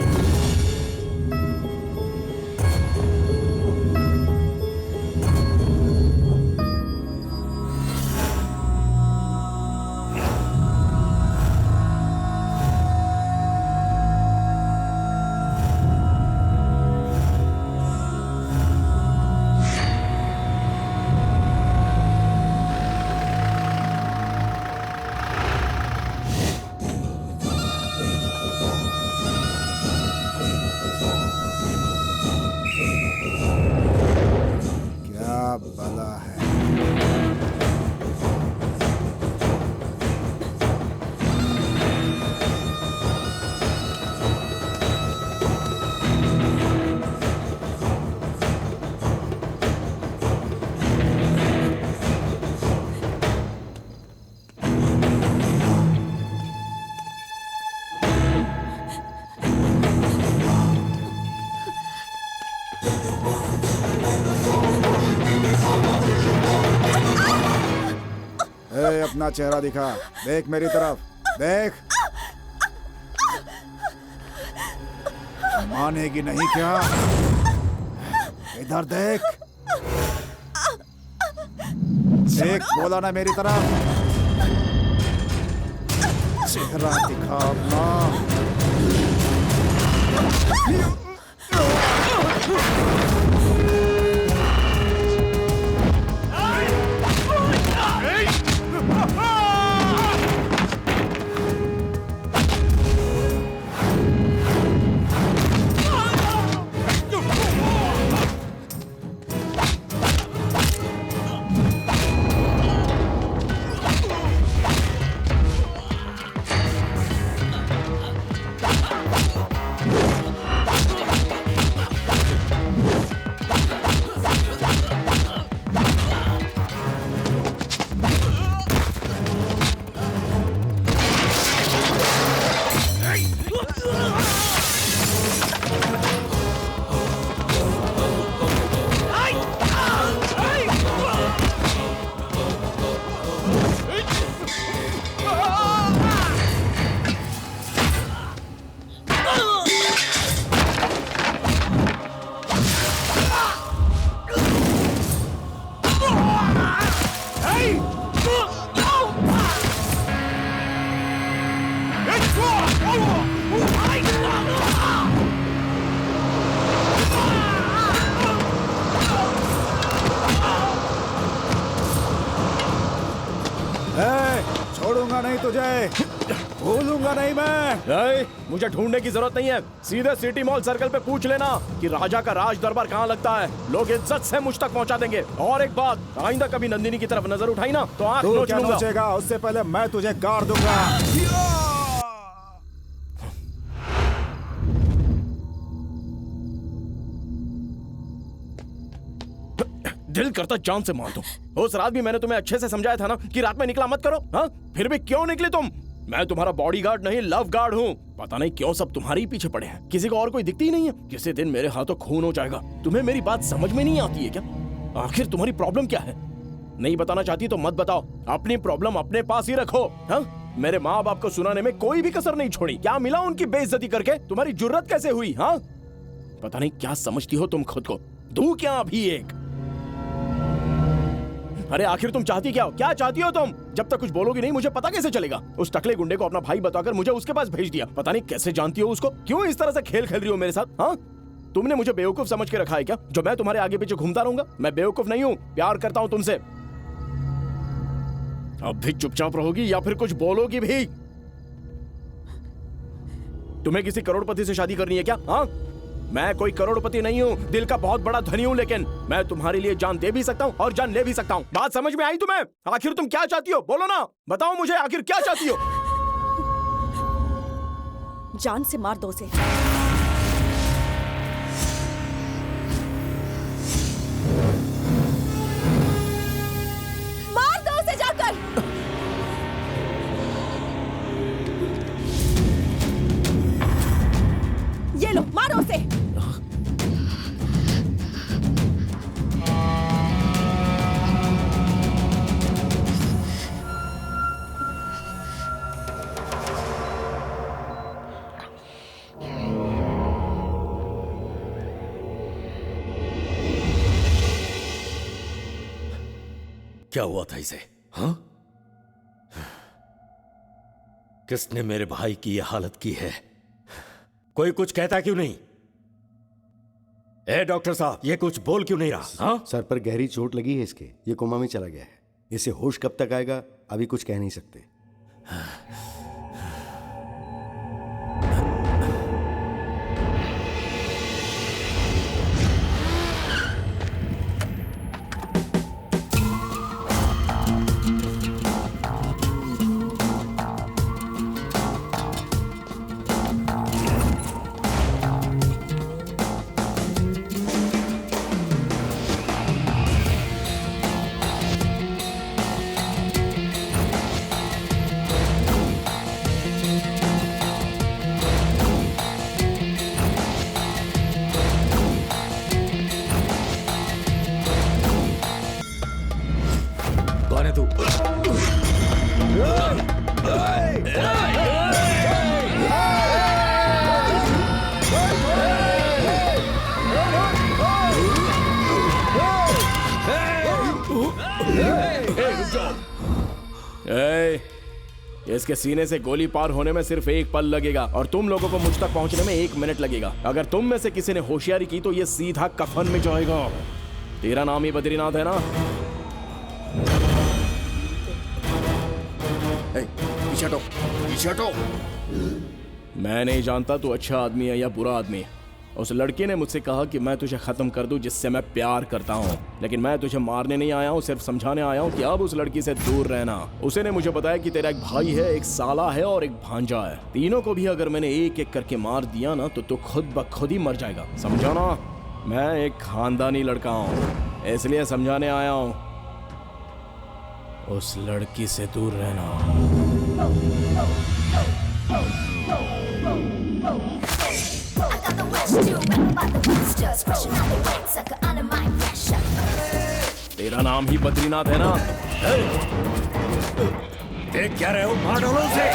क्या बला है। ए, अपना चेहरा दिखा, देख मेरी तरफ, देख। मानेगी नहीं क्या? इधर देख, देख, बोला ना मेरी तरफ। चेहरा दिखा अपना। छोड़ूंगा नहीं तुझे, भूलूंगा नहीं मैं। मुझे ढूंढने की जरूरत नहीं है, सीधे सिटी मॉल सर्कल पे पूछ लेना कि राजा का राज दरबार कहाँ लगता है। लोग इज्जत से मुझ तक पहुंचा देंगे। और एक बात, आइंदा कभी नंदिनी की तरफ नजर उठाई ना तो आंख तू नोच क्या लूंगा। नोचेगा? उससे पहले मैं तुझे गाड़ दूंगा। दिल करता जान से मार दूं। उस रात भी मैंने तुम्हें अच्छे से समझाया था ना कि रात में निकला मत करो। हाँ, फिर भी क्यों निकले तुम? मैं तुम्हारा बॉडीगार्ड नहीं, लव गार्ड हूँ। पता नहीं क्यों सब तुम्हारे ही पीछे पड़े हैं, किसी को और कोई दिखती ही नहीं है। किसी दिन मेरे हाथों खून हो जाएगा। तुम्हें मेरी बात समझ में नहीं आती है क्या? आखिर तुम्हारी प्रॉब्लम क्या है? नहीं बताना चाहती तो मत बताओ, अपनी प्रॉब्लम अपने पास ही रखो। हाँ, मेरे माँ बाप को सुनाने में कोई भी कसर नहीं छोड़ी। क्या मिला उनकी बेइज्जती करके? तुम्हारी जुर्रत कैसे हुई? हाँ, पता नहीं क्या समझती हो तुम खुद को। दूं क्या अभी एक? अरे आखिर तुम चाहती क्या हो? क्या चाहती हो तुम? जब तक कुछ बोलोगी नहीं मुझे पता कैसे चलेगा? उस टकले गुंडे को अपना भाई बताकर मुझे उसके पास भेज दिया। पता नहीं कैसे जानती हो उसको? क्यों इस तरह से खेल खेल रही हो मेरे साथ? हाँ, तुमने मुझे बेवकूफ समझ के रखा है क्या, जो मैं तुम्हारे आगे पीछे घूमता रहूंगा? मैं बेवकूफ नहीं हूँ, प्यार करता हूँ तुमसे। अब भी चुपचाप रहोगी या फिर कुछ बोलोगी भी? तुम्हें किसी करोड़पति से शादी करनी है क्या? हाँ, मैं कोई करोड़पति नहीं हूँ, दिल का बहुत बड़ा धनी हूँ, लेकिन मैं तुम्हारे लिए जान दे भी सकता हूँ और जान ले भी सकता हूँ। बात समझ में आई तुम्हें? आखिर तुम क्या चाहती हो? बोलो ना, बताओ मुझे आखिर क्या चाहती हो? जान से मार दो उसे। मार दो उसे जाकर। ये लो, मारो उसे। क्या हुआ था इसे? हाँ, किसने मेरे भाई की यह हालत की है? कोई कुछ कहता क्यों नहीं? ए डॉक्टर साहब, ये कुछ बोल क्यों नहीं रहा? हाँ? सर पर गहरी चोट लगी है इसके, ये कोमा में चला गया है। इसे होश कब तक आएगा अभी कुछ कह नहीं सकते। कौन है तू? इसके सीने से गोली पार होने में सिर्फ एक पल लगेगा और तुम लोगों को मुझ तक पहुंचने में 1 मिनट लगेगा। अगर तुम में से किसी ने होशियारी की तो ये सीधा कफन में जाएगा। तेरा नाम ही बद्रीनाथ है ना? पीछे हटो, पीछे हटो। मैं नहीं जानता तू अच्छा आदमी है या बुरा आदमी। उस लड़के ने मुझसे कहा कि मैं तुझे खत्म कर दूं जिससे मैं प्यार करता हूं, लेकिन मैं तुझे मारने नहीं आया हूं, सिर्फ समझाने आया हूं कि अब उस लड़की से दूर रहना। उसे ने मुझे बताया कि तेरा एक भाई है, एक साला है और एक भांजा है। तीनों को भी अगर मैंने एक एक करके मार दिया ना तो तू खुद ब खुद ही मर जाएगा, समझा ना? मैं एक खानदानी लड़का हूं, इसलिए समझाने आया हूं, उस लड़की से दूर रहना। तेरा नाम ही बद्रीनाथ है ना? देख क्या रहे हो? मार डालो उसे।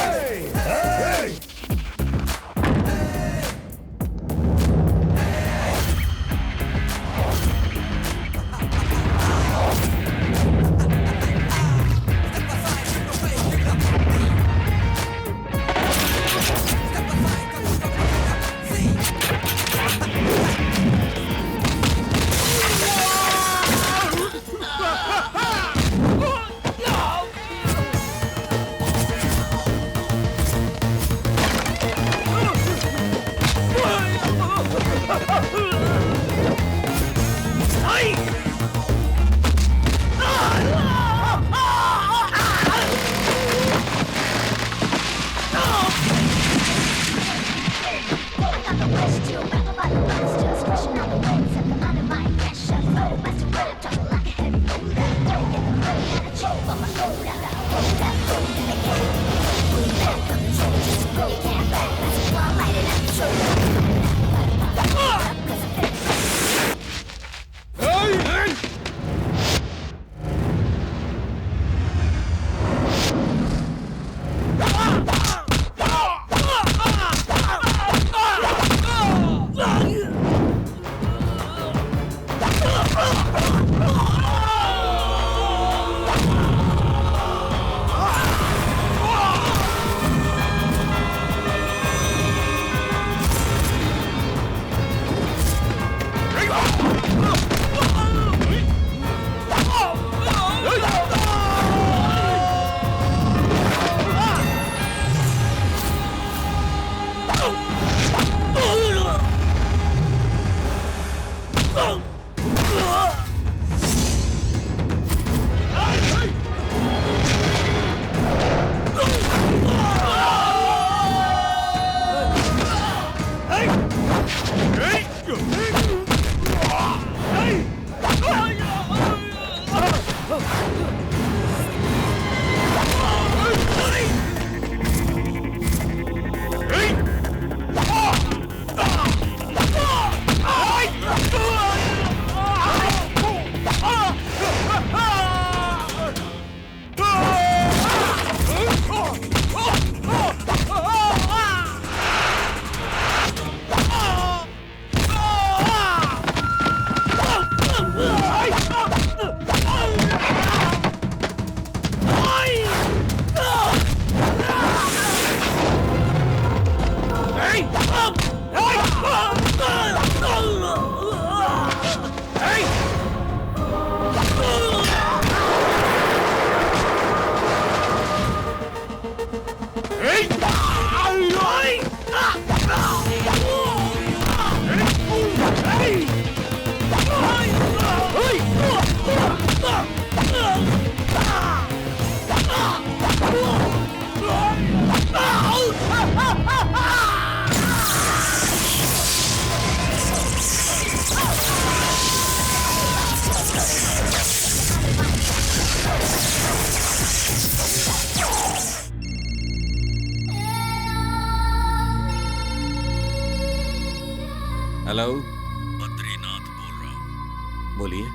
हेलो, बद्रीनाथ बोल रहा हूँ। बोलिए।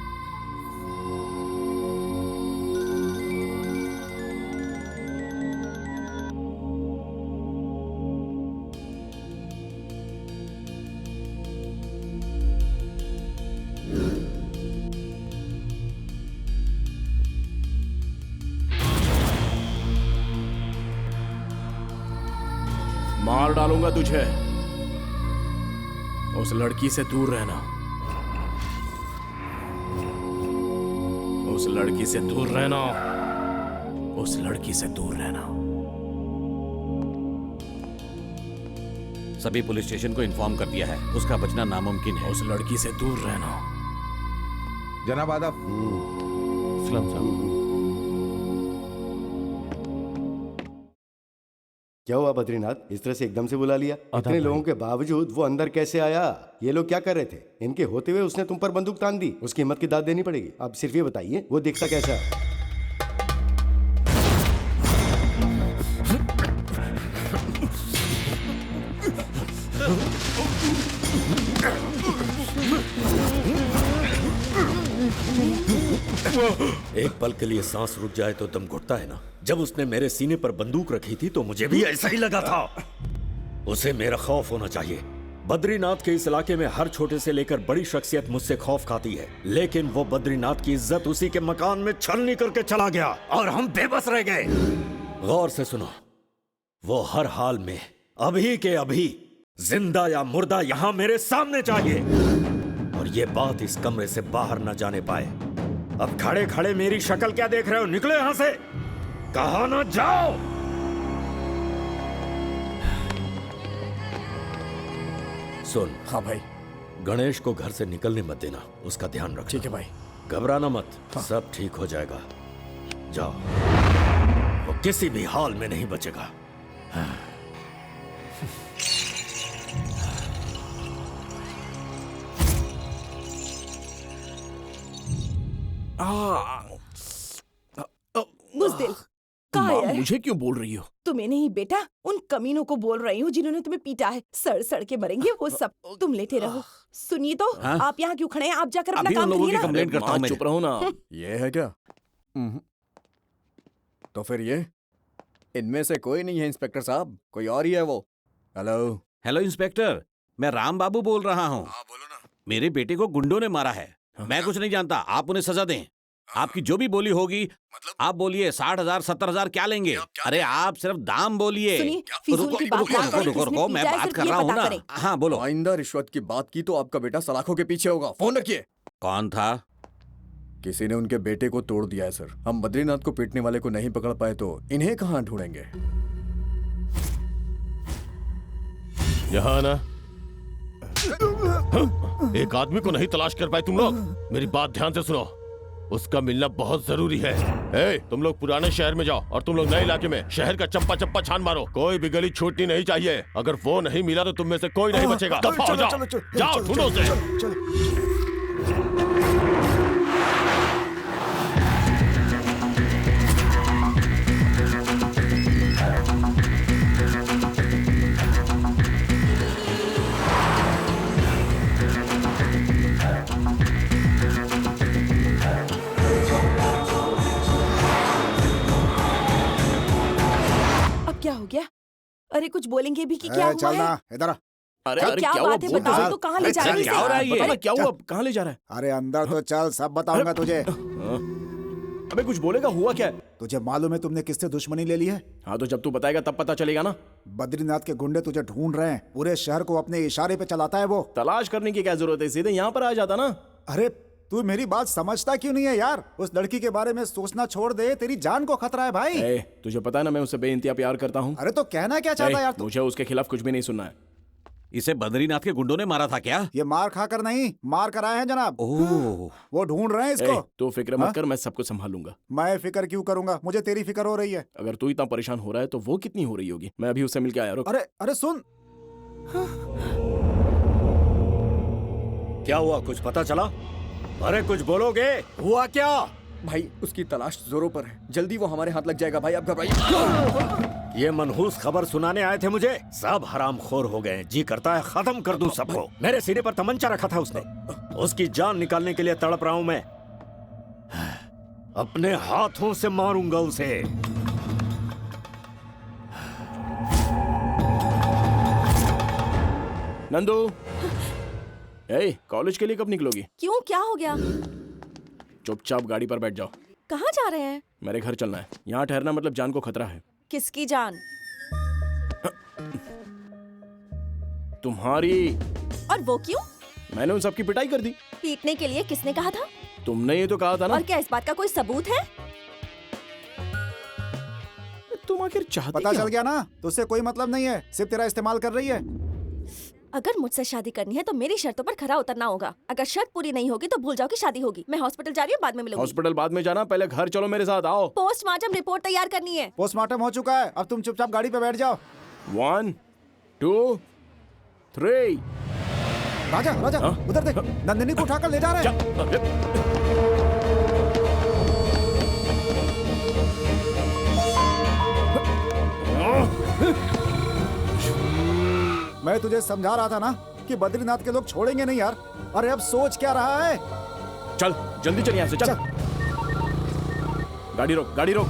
मार डालूंगा तुझे। उस लड़की से दूर रहना। उस लड़की से दूर रहना। उस लड़की से दूर रहना। सभी पुलिस स्टेशन को इन्फॉर्म कर दिया है, उसका बचना नामुमकिन है। उस लड़की से दूर रहना। जनाब आदाब। सलाम साहब। क्या हुआ बद्रीनाथ, इस तरह से एकदम से बुला लिया? इतने लोगों के बावजूद वो अंदर कैसे आया? ये लोग क्या कर रहे थे? इनके होते हुए उसने तुम पर बंदूक तान दी। उसकी हिम्मत की दाद देनी पड़ेगी। अब सिर्फ ये बताइए, वो दिखता कैसा है? एक पल के लिए सांस रुक जाए तो दम घुटता है ना। जब उसने मेरे सीने पर बंदूक रखी थी तो मुझे भी ऐसा ही लगा था। उसे मेरा खौफ होना चाहिए। बद्रीनाथ के इस इलाके में हर छोटे से लेकर बड़ी शख्सियत मुझसे खौफ खाती है, लेकिन वो बद्रीनाथ की इज्जत उसी के मकान में छलनी करके चला गया और हम बेबस रह गए। गौर से सुनो, वो हर हाल में अभी के अभी जिंदा या मुर्दा यहां मेरे सामने चाहिए, और ये बात इस कमरे से बाहर न जाने पाए। अब खड़े खड़े मेरी शक्ल क्या देख रहे हो? निकलो यहां से, कहा ना जाओ। सुन। हाँ भाई। गणेश को घर से निकलने मत देना, उसका ध्यान रखना। ठीक है भाई। घबराना मत। हाँ। सब ठीक हो जाएगा। जाओ, वो किसी भी हाल में नहीं बचेगा। हाँ। बुज़दिल, कहाँ है? मुझे क्यों बोल रही हो? तुम्हें नहीं बेटा, उन कमीनों को बोल रही हूँ जिन्होंने तुम्हें पीटा है। सड़ के मरेंगे वो सब। तुम लेटे रहो। सुनिए तो, हाँ? आप यहाँ क्यों खड़े हैं? आप जाकर अपना अभी काम उन लोगों की करिए ना। कंप्लेंट करता हूँ। चुप रहो ना। ये है क्या? तो फिर ये इनमें से कोई नहीं है इंस्पेक्टर साहब, कोई और ही है वो। हेलो। हेलो इंस्पेक्टर, मैं राम बाबू बोल रहा हूँ। बोलो ना। मेरे बेटे को गुंडों ने मारा है। मैं कुछ नहीं जानता, आप उन्हें सजा दें। आपकी जो भी बोली होगी, मतलब आप बोलिए 60,000 70,000 क्या लेंगे? अरे आप सिर्फ दाम बोलिए। रुको, मैं बात कर रहा हूँ ना। हाँ बोलो। आइंदा रिश्वत की बात की तो आपका बेटा सलाखों के पीछे होगा। फोन रखिए। कौन था? किसी ने उनके बेटे को तोड़ दिया है सर। हम बद्रीनाथ को पीटने वाले को नहीं पकड़ पाए तो इन्हें कहाँ ढूंढेंगे? यहाँ ना। एक आदमी को नहीं तलाश कर पाए तुम लोग? मेरी बात ध्यान से सुनो, उसका मिलना बहुत जरूरी है। तुम लोग पुराने शहर में जाओ और तुम लोग नए इलाके में शहर का चप्पा चप्पा छान मारो। कोई भी गली छूटनी नहीं चाहिए। अगर वो नहीं मिला तो तुम में से कोई नहीं बचेगा। दफा हो जाओ। जाओ ढूंढो उसे। क्या हो गया? अरे कुछ बोलेंगे भी कि क्या हुआ चलना है? इधर। अरे क्या बात है? बताओ तो, कहाँ ले जा रही है? क्या हुआ? कहाँ ले जा रहा है? अरे अंदर तो चल, सब बताऊंगा तुझे। अबे कुछ बोलेगा, हुआ क्या है? तुझे मालूम है तुमने किससे दुश्मनी ले ली है? हाँ तो जब तू बताएगा तब पता चलेगा ना। बद्रीनाथ के गुंडे तुझे ढूंढ रहे हैं, पूरे शहर को अपने इशारे पे चलाता है वो। तलाश करने की क्या जरूरत है, सीधे यहाँ पर आ जाता ना। अरे तू मेरी बात समझता क्यों नहीं है यार? उस लड़की के बारे में सोचना छोड़ दे, तेरी जान को खतरा है भाई। तुझे पता है ना मैं उससे बेइंतहा प्यार करता हूँ। अरे तो कहना क्या चाहता है यार तू? मुझे उसके खिलाफ कुछ भी नहीं सुनना है। इसे बद्रीनाथ के गुंडों ने मारा था क्या? ये मार खाकर नहीं, मार कर आए हैं जनाब। ओह, वो ढूंढ रहे हैं इसको। तो फिक्र मत कर, मैं सब कुछ संभालूंगा। मैं फिक्र क्यों करूंगा, मुझे तेरी फिक्र हो रही है। अगर तू इतना परेशान हो रहा है तो वो कितनी हो रही होगी। मैं अभी उससे मिलके आया। रुक। अरे अरे सुन, क्या हुआ, कुछ पता चला? अरे कुछ बोलोगे, हुआ क्या? भाई उसकी तलाश जोरों पर है, जल्दी वो हमारे हाथ लग जाएगा भाई, आप घबराइए। ये मनहूस खबर सुनाने आए थे मुझे। सब हरामखोर हो गए, जी करता है खत्म कर दूं सबको। मेरे सीने पर तमंचा रखा था उसने, उसकी जान निकालने के लिए तड़प रहा हूं मैं। अपने हाथों से मारूंगा उसे। नंदू, कॉलेज के लिए कब निकलोगी? क्यों, क्या हो गया? चुपचाप गाड़ी पर बैठ जाओ। कहाँ जा रहे हैं? मेरे घर चलना है। यहाँ ठहरना मतलब जान को खतरा है। किसकी जान? तुम्हारी। और वो क्यों? मैंने उन सबकी पिटाई कर दी। पीटने के लिए किसने कहा था? तुमने ही तो कहा था ना। और क्या इस बात का कोई सबूत है? तुम आखिर चाहती पता क्या? चल गया ना, तुझसे कोई मतलब नहीं है, सिर्फ तेरा इस्तेमाल कर रही है। अगर मुझसे शादी करनी है तो मेरी शर्तों पर खरा उतरना होगा। अगर शर्त पूरी नहीं होगी तो भूल जाओ कि शादी होगी। मैं हॉस्पिटल जा रही हूँ, बाद में मिलूंगी। हॉस्पिटल बाद में जाना, पहले घर चलो मेरे साथ। आओ। पोस्टमार्टम रिपोर्ट तैयार करनी है। पोस्टमार्टम हो चुका है, अब तुम चुपचाप गाड़ी पे बैठ जाओ। 1 2 3। राजा राजा, उधर देख, नंदिनी को उठाकर ले जा रहे हैं। मैं तुझे समझा रहा था ना कि बद्रीनाथ के लोग छोड़ेंगे नहीं यार। अरे अब सोच क्या रहा है? चल जल्दी चल यहाँ से, चल। गाड़ी रोक, गाड़ी रोक।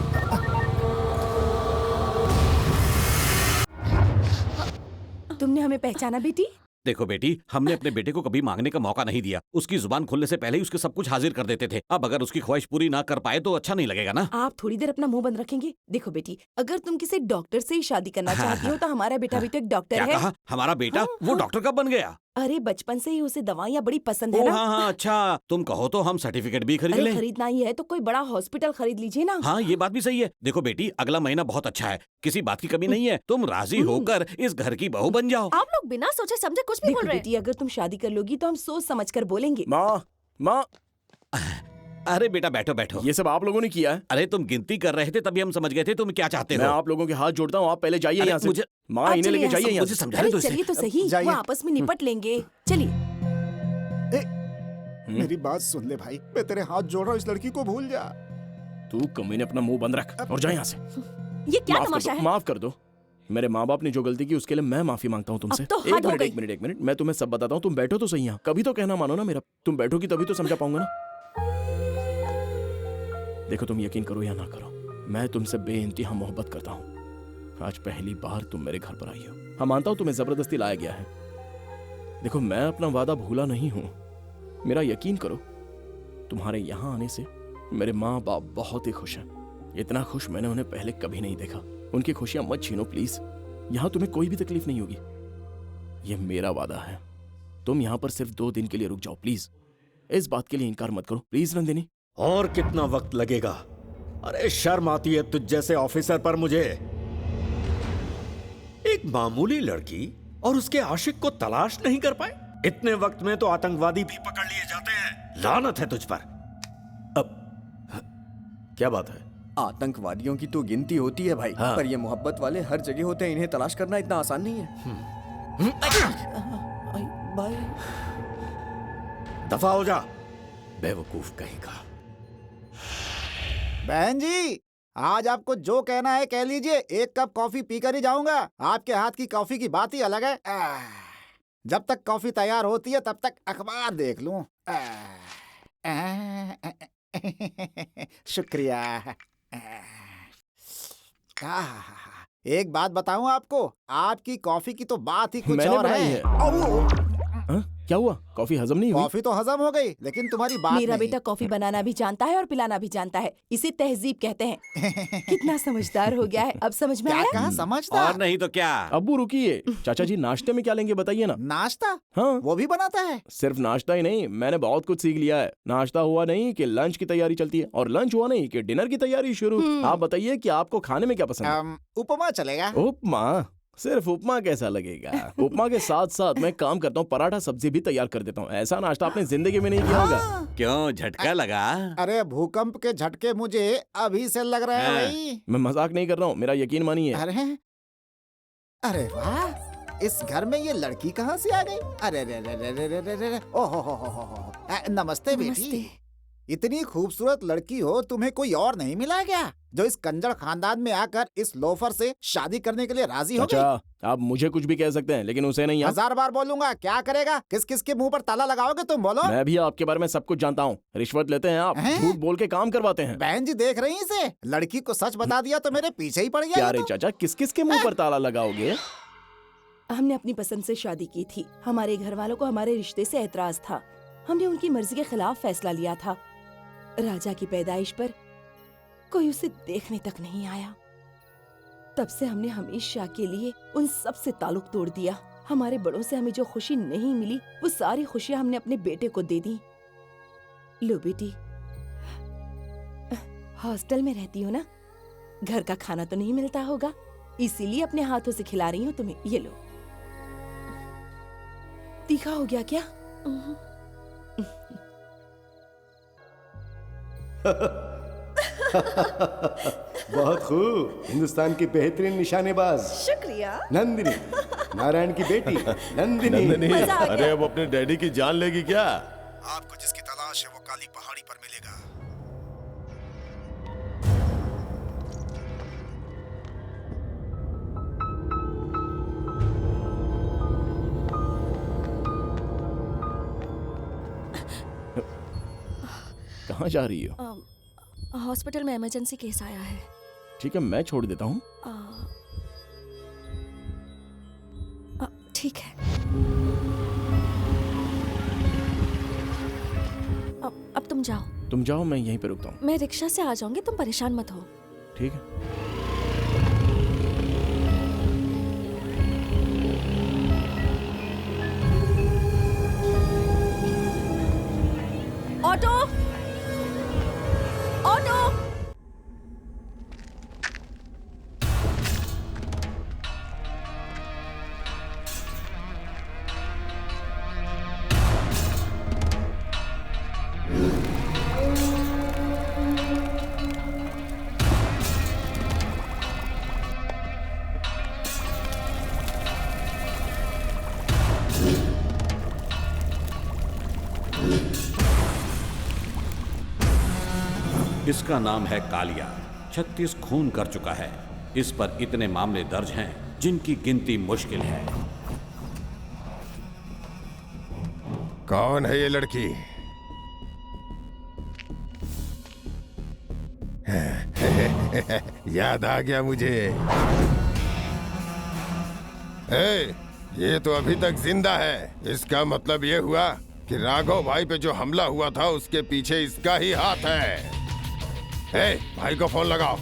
तुमने हमें पहचाना बेटी? देखो बेटी, हमने अपने बेटे को कभी मांगने का मौका नहीं दिया। उसकी जुबान खुलने से पहले ही उसके सब कुछ हाजिर कर देते थे। अब अगर उसकी ख्वाहिश पूरी ना कर पाए तो अच्छा नहीं लगेगा ना। आप थोड़ी देर अपना मुंह बंद रखेंगे? देखो बेटी, अगर तुम किसी डॉक्टर से ही शादी करना चाहती हो तो हमारा बेटा भी तो एक डॉक्टर क्या है। कहा? हमारा बेटा? वो डॉक्टर कब बन गया? अरे बचपन से ही उसे दवाइयाँ बड़ी पसंद है ओ ना। हाँ हाँ, अच्छा तुम कहो तो हम सर्टिफिकेट भी खरीद अरे लें। खरीदना ही है तो कोई बड़ा हॉस्पिटल खरीद लीजिए ना। हाँ ये बात भी सही है। देखो बेटी, अगला महीना बहुत अच्छा है, किसी बात की कमी नहीं है। तुम राजी होकर इस घर की बहू बन जाओ। आप लोग बिना सोचे समझे कुछ भी बोल रहे हैं। बेटी, अगर तुम शादी कर लोगी तो हम सोच समझ कर बोलेंगे। माँ, माँ। अरे बेटा बैठो बैठो। ये सब आप लोगों ने किया है? अरे तुम गिनती कर रहे थे तभी हम समझ गए थे तुम क्या चाहते हो। मैं आप लोगों के हाथ जोड़ता हूँ, आप पहले जाइए यहाँ से। मुझे माँ इन्हें लेके जाइए यहाँ से। समझाने दो। चलिए तो सही, वो आपस में निपट लेंगे। चलिए। मेरी बात सुन ले भाई, मैं तेरे हाथ जोड़ रहा हूँ, इस लड़की को भूल जा। तू कमीने अपना मुंह बंद रख और जा यहाँ से। ये क्या तमाशा है? माफ कर दो। मेरे माँ बाप ने जो गलती की उसके लिए मैं माफी मांगता हूँ तुमसे। अब तो हद हो गई। एक मिनट, मैं तुम्हें सब बताता हूँ। तुम बैठो तो सही यहाँ, कभी तो कहना मानो ना मेरा। तुम बैठोगी तभी तो समझा पाऊंगा ना। देखो तुम यकीन करो या ना करो, मैं तुमसे बेइंतहा मोहब्बत करता हूँ। आज पहली बार तुम मेरे घर पर आई हो। हाँ मानता हूँ तुम्हें जबरदस्ती लाया गया है। देखो मैं अपना वादा भूला नहीं हूँ, मेरा यकीन करो। तुम्हारे यहाँ आने से मेरे माँ बाप बहुत ही खुश हैं। इतना खुश मैंने उन्हें पहले कभी नहीं देखा। उनकी खुशियां मत छीनो प्लीज। यहाँ तुम्हें कोई भी तकलीफ नहीं होगी, ये मेरा वादा है। तुम यहाँ पर सिर्फ 2 दिन के लिए रुक जाओ प्लीज। इस बात के लिए इनकार मत करो प्लीज नंदिनी। और कितना वक्त लगेगा? अरे शर्म आती है तुझ जैसे ऑफिसर पर मुझे। एक मामूली लड़की और उसके आशिक को तलाश नहीं कर पाए? इतने वक्त में तो आतंकवादी भी पकड़ लिए जाते हैं। लानत है तुझ पर। अब क्या बात है? आतंकवादियों की तो गिनती होती है भाई, हाँ। पर ये मोहब्बत वाले हर जगह होते हैं। इन्हें तलाश करना इतना आसान नहीं है। दफा हो जा, बेवकूफ कहीं का। बहन जी, आज आपको जो कहना है कह लीजिए। 1 कप कॉफी पीकर ही जाऊंगा। आपके हाथ की कॉफी की बात ही अलग है। जब तक कॉफी तैयार होती है तब तक अखबार देख लूं। शुक्रिया। एक बात बताऊं आपको, आपकी कॉफी की तो बात ही कुछ मैंने और बनाई है। हाँ? क्या हुआ? कॉफी हजम नहीं हुई? कॉफी तो हजम हो गई, लेकिन तुम्हारी बात मेरा नहीं। बेटा कॉफी बनाना भी जानता है और पिलाना भी जानता है। इसे तहजीब कहते हैं। कितना समझदार हो गया है, अब समझ में क्या आया? कहा समझदार? और नहीं तो क्या। अब्बू रुकिए, चाचा जी नाश्ते में क्या लेंगे बताइए ना। नाश्ता? हाँ, वो भी बनाता है? सिर्फ नाश्ता ही नहीं, मैंने बहुत कुछ सीख लिया है। नाश्ता हुआ नहीं कि लंच की तैयारी चलती है, और लंच हुआ नहीं कि डिनर की तैयारी शुरू। आप बताइए कि आपको खाने में क्या पसंद है? उपमा चलेगा। उपमा? सिर्फ उपमा कैसा लगेगा? उपमा के साथ साथ मैं काम करता हूँ, पराठा सब्जी भी तैयार कर देता हूँ। ऐसा नाश्ता आपने जिंदगी में नहीं किया होगा। क्यों, झटका लगा? अरे भूकंप के झटके मुझे अभी से लग रहे हैं भाई। मैं मजाक नहीं कर रहा हूँ, मेरा यकीन मानिए। अरे वाह, इस घर में ये लड़की कहाँ से आ गई? अरे रे रे रे रे रे रे, ओहो हो। नमस्ते बेटी। इतनी खूबसूरत लड़की हो, तुम्हें कोई और नहीं मिला क्या जो इस कंजर खानदान में आकर इस लोफर से शादी करने के लिए राजी हो गई? आप मुझे कुछ भी कह सकते हैं, लेकिन उसे नहीं। 1000 बार बोलूंगा, क्या करेगा? किस किस के मुंह पर ताला लगाओगे तुम, बोलो? मैं भी आपके बारे में सब कुछ जानता हूँ। रिश्वत लेते हैं आप, झूठ बोल के काम करवाते हैं। बहन जी देख रही इसे, लड़की को सच बता दिया तो मेरे पीछे ही पड़ गया। क्या रे चाचा, किस किस के मुँह पर ताला लगाओगे? हमने अपनी पसंद से शादी की थी। हमारे घर वालों को हमारे रिश्ते से एतराज था। हमने उनकी मर्जी के खिलाफ फैसला लिया था। राजा की पैदाइश पर कोई उसे देखने तक नहीं आया। तब से हमने हमेशा के लिए उन सब से ताल्लुक तोड़ दिया। हमारे बड़ों से हमें जो खुशी नहीं मिली, वो सारी खुशियां हमने अपने बेटे को दे दी। लो बेटी, हॉस्टल में रहती हो ना, घर का खाना तो नहीं मिलता होगा, इसीलिए अपने हाथों से खिला रही हूँ तुम्हें। ये लो। तीखा हो गया क्या? बहुत खूब। हिंदुस्तान की बेहतरीन निशानेबाज। शुक्रिया। नंदिनी, नारायण की बेटी नंदिनी। अरे वो अपने डैडी की जान लेगी क्या? आपको जिसकी तलाश है वो काली पहाड़ी पर मिलेगा। कहाँ जा रही हो? हॉस्पिटल में इमरजेंसी केस आया है। ठीक है, मैं छोड़ देता हूँ। ठीक है। अब तुम जाओ। तुम जाओ, मैं यहीं पे रुकता हूँ। मैं रिक्शा से आ जाऊंगी, तुम परेशान मत हो। ठीक है। Auto, auto. इसका नाम है कालिया। 36 खून कर चुका है। इस पर इतने मामले दर्ज हैं जिनकी गिनती मुश्किल है। कौन है ये लड़की? याद आ गया मुझे। ये तो अभी तक जिंदा है। इसका मतलब ये हुआ कि राघव भाई पे जो हमला हुआ था उसके पीछे इसका ही हाथ है। भाई को फोन लगाओ।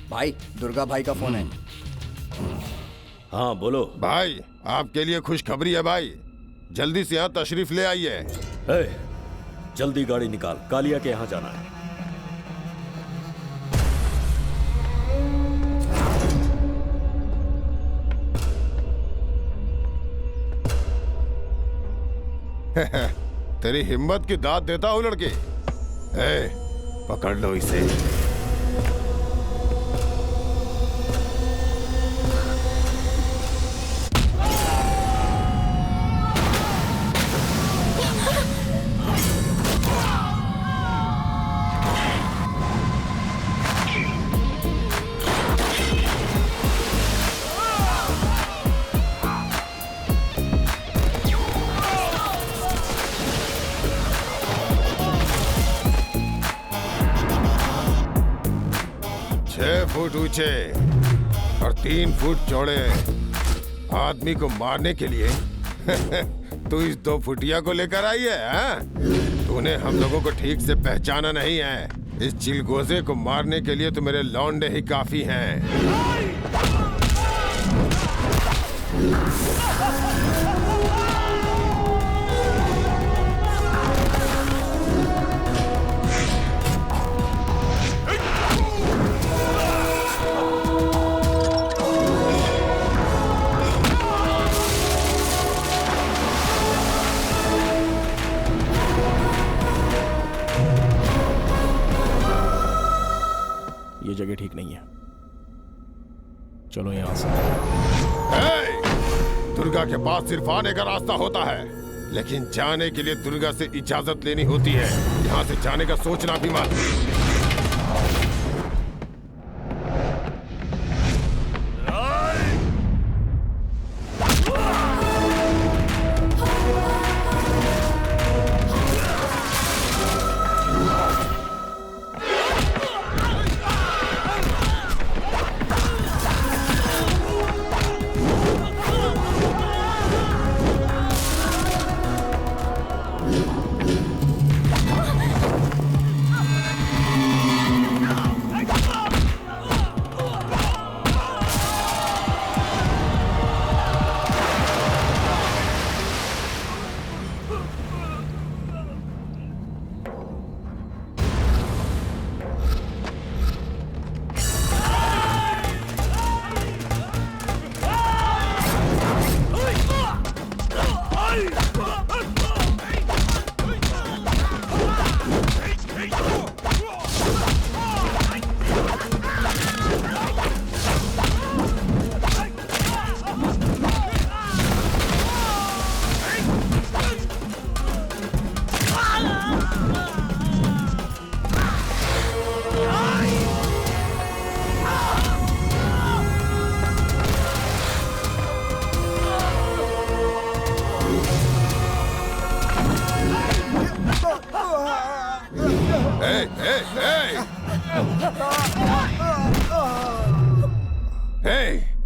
भाई, दुर्गा भाई का फोन है। हाँ बोलो भाई, आपके लिए खुशखबरी है भाई। जल्दी से यहाँ तशरीफ ले आइए। जल्दी गाड़ी निकाल, कालिया के यहाँ जाना है। तेरी हिम्मत की दाद देता हूँ लड़के। पकड़ लो इसे। फुट ऊंचे और 3 फुट चौड़े आदमी को मारने के लिए तू इस 2 फुटिया को लेकर आई है, हाँ? तूने हम लोगों को ठीक से पहचाना नहीं है। इस चिलगोजे को मारने के लिए तो मेरे लौंडे ही काफी हैं। ये जगह ठीक नहीं है, चलो यहाँ से। दुर्गा के पास सिर्फ आने का रास्ता होता है, लेकिन जाने के लिए दुर्गा से इजाजत लेनी होती है। यहाँ से जाने का सोचना भी मत।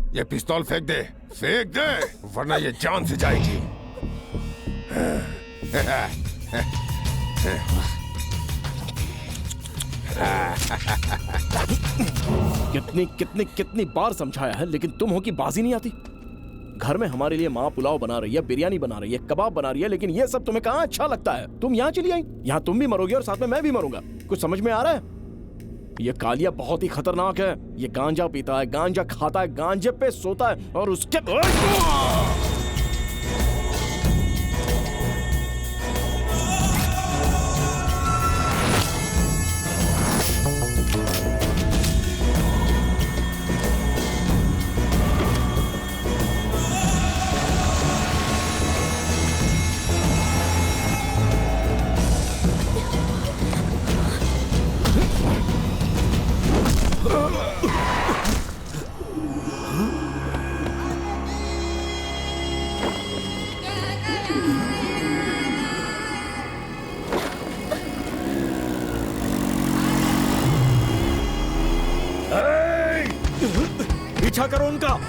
ये पिस्तौल फेंक दे, फेंक दे, वरना ये जान से जाएगी। कितनी कितनी कितनी बार समझाया है, लेकिन तुम हो कि बाजी नहीं आती। घर में हमारे लिए माँ पुलाव बना रही है, बिरयानी बना रही है, कबाब बना रही है, लेकिन ये सब तुम्हें कहाँ अच्छा लगता है। तुम यहाँ चली आई, यहाँ तुम भी मरोगे और साथ में मैं भी मरूंगा। कुछ समझ में आ रहा है? ये कालिया बहुत ही खतरनाक है। ये गांजा पीता है, गांजा खाता है, गांजे पे सोता है और उसके पीछा करो उनका।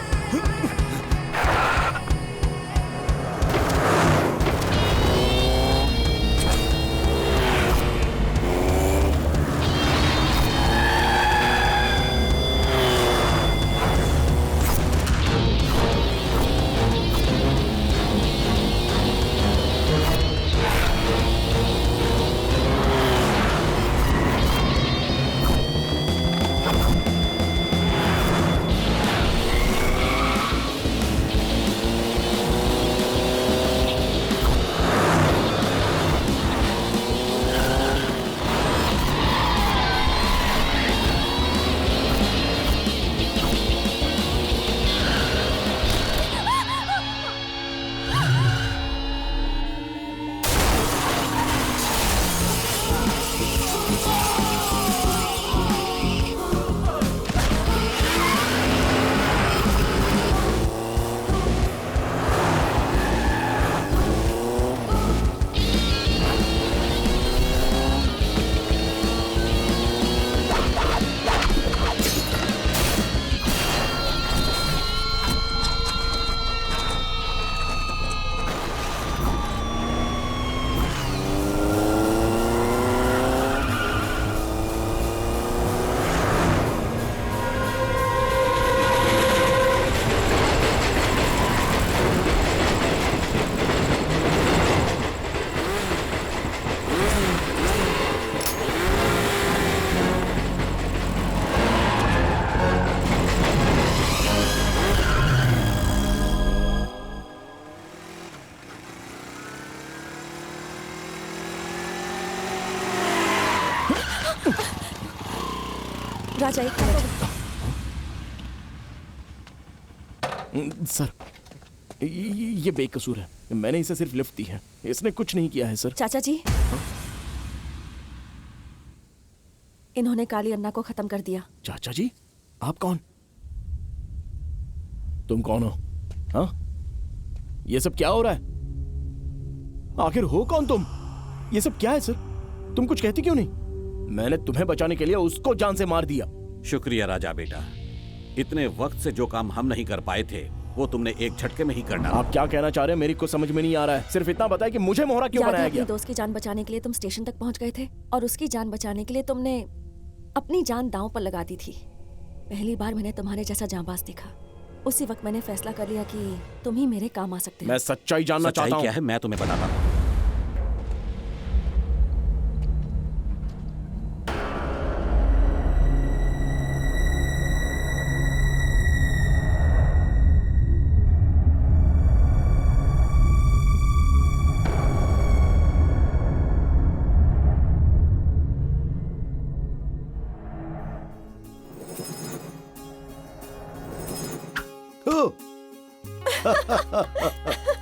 राजा एक मिनट। सर ये बेकसूर है, मैंने इसे सिर्फ लिफ्ट दी है, इसने कुछ नहीं किया है सर। चाचा जी, इन्होंने काली अन्ना को खत्म कर दिया। चाचा जी, आप कौन? तुम कौन हो? हाँ, ये सब क्या हो रहा है? आखिर हो कौन तुम? ये सब क्या है सर? तुम कुछ कहती क्यों नहीं? मैंने तुम्हें बचाने के लिए उसको जान से मार दिया। शुक्रिया राजा बेटा, इतने वक्त से जो काम हम नहीं कर पाए थे वो तुमने एक झटके में ही कर डाला। आप क्या कहना चाह रहे हैं? मेरी कुछ समझ में नहीं आ रहा है। सिर्फ इतना बताएं कि मुझे मोहरा क्यों बनाया गया? अपने दोस्त की जान बचाने के लिए तुम स्टेशन तक पहुंच गए थे और उसकी जान बचाने के लिए तुमने अपनी जान दांव पर लगा दी थी। पहली बार मैंने तुम्हारे जैसा जांबाज देखा। उसी वक्त मैंने फैसला कर लिया कि तुम ही मेरे काम आ सकते हो। मैं सच्चाई जानना चाहता हूँ। क्या है मैं तुम्हें बताता हूँ।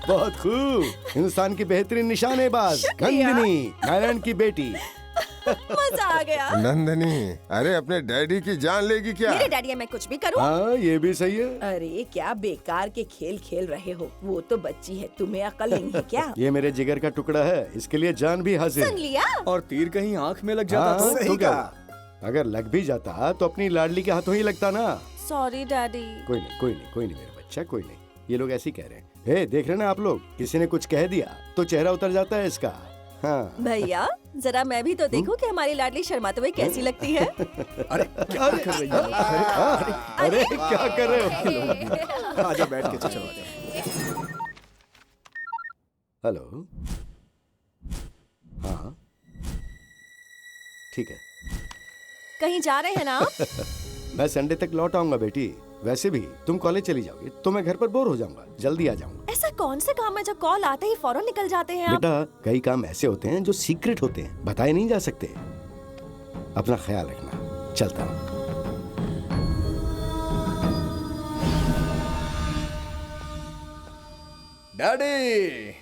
बहुत खूब, हिंदुस्तान की बेहतरीन निशानेबाज नंदिनी, नारायण की बेटी। मजा आ गया। नंदिनी, अरे अपने डैडी की जान लेगी क्या? मेरे डैडी है, मैं कुछ भी करूं? हाँ, ये भी सही है। अरे क्या बेकार के खेल खेल रहे हो, वो तो बच्ची है, तुम्हें अकल नहीं है क्या? ये मेरे जिगर का टुकड़ा है, इसके लिए जान भी हाजिर। सुन लिया? और तीर कहीं आंख में लग जाता हाँ, तो? तो क्या? अगर लग भी जाता तो अपनी लाडली के हाथों ही लगता ना। Sorry daddy. कोई नहीं, कोई नहीं, कोई नहीं मेरा बच्चा, कोई नहीं। ये लोग ऐसे ही कह रहे हैं। हे, देख रहे ना आप लोग, किसी ने कुछ कह दिया तो चेहरा उतर जाता है इसका। हाँ। भैया जरा मैं भी तो देखूं कि हमारी लाडली शर्माते हुए कैसी लगती है। अरे क्या कर रही हो? अरे क्या कर रहे हो? आजा बैठ के चलो आजा। हेलो, हाँ ठीक है। कहीं जा रहे हैं ना आप? मैं संडे तक लौट आऊंगा बेटी। वैसे भी तुम कॉलेज चली जाओगी तो मैं घर पर बोर हो जाऊंगा, जल्दी आ जाऊंगा। ऐसा कौन से काम है जो कॉल आते ही फौरन निकल जाते हैं आप? बेटा कई काम ऐसे होते हैं जो सीक्रेट होते हैं, बताए नहीं जा सकते। अपना ख्याल रखना, चलता हूँ। डैडी।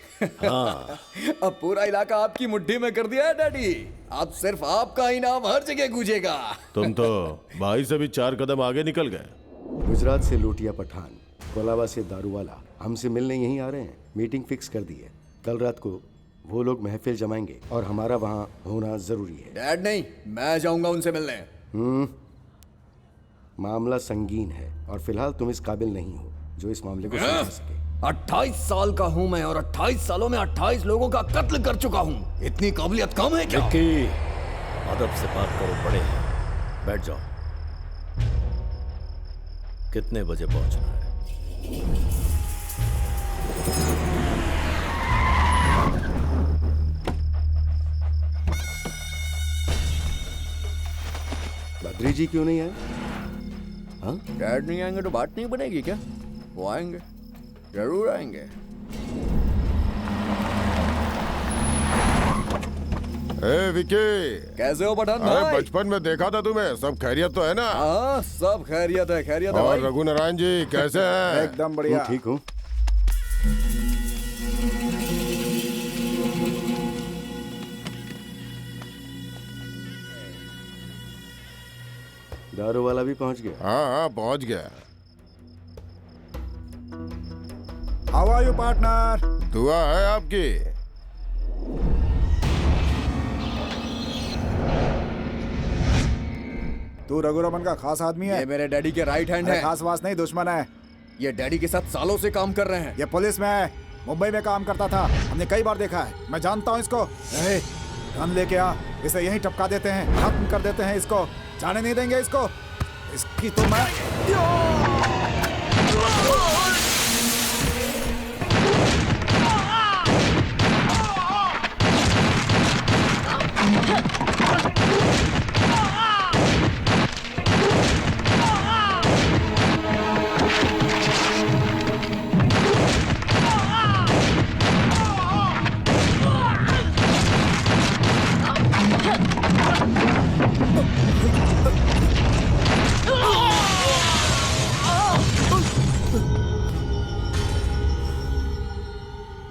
हाँ। अब पूरा इलाका आपकी मुट्ठी में कर दिया है डैडी। अब सिर्फ आपका ही नाम हर जगह गूंजेगा। तुम तो भाई से भी 4 कदम आगे निकल गए। गुजरात से लूटिया पठान, कोलाबा से दारूवाला हमसे मिलने यहीं आ रहे हैं। मीटिंग फिक्स कर दी है। कल रात को वो लोग महफिल जमाएंगे और हमारा वहाँ होना जरूरी है। डैड नहीं, मैं जाऊंगा उनसे मिलने। मामला संगीन है और फिलहाल तुम इस काबिल नहीं हो जो इस मामले को समझ सके। 28 साल का हूं मैं और 28 सालों में 28 लोगों का कत्ल कर चुका हूं। इतनी काबिलियत कम है क्या? विक्की, अदब से बात करो, बड़े हैं। बैठ जाओ। कितने बजे पहुंचना है? बद्री जी क्यों नहीं आए? हाँ? डैड नहीं आएंगे तो बात नहीं बनेगी क्या? वो आएंगे, जरूर आएंगे। ए विकी, कैसे हो पठान अरे भाई? बचपन में देखा था तुम्हें, सब खैरियत तो है ना? हाँ सब खैरियत है, खैरियत है और भाई। रघुनारायण जी कैसे हैं? एकदम बढ़िया। ठीक हूँ। दारू वाला भी पहुंच गया? हाँ हाँ पहुंच गया। How are you partner? दुआ है आपकी। तू रघुरमन का खास आदमी है? ये मेरे डैडी के राइट हैंड है। खास वास नहीं, दुश्मन है। ये डैडी के साथ सालों से काम कर रहे हैं। ये पुलिस में है, मुंबई में काम करता था, हमने कई बार देखा है। मैं जानता हूँ इसको। गन लेके आ, इसे यहीं टपका देते हैं, खत्म कर देते हैं इसको, जाने नहीं देंगे इसको। इसकी तो मैं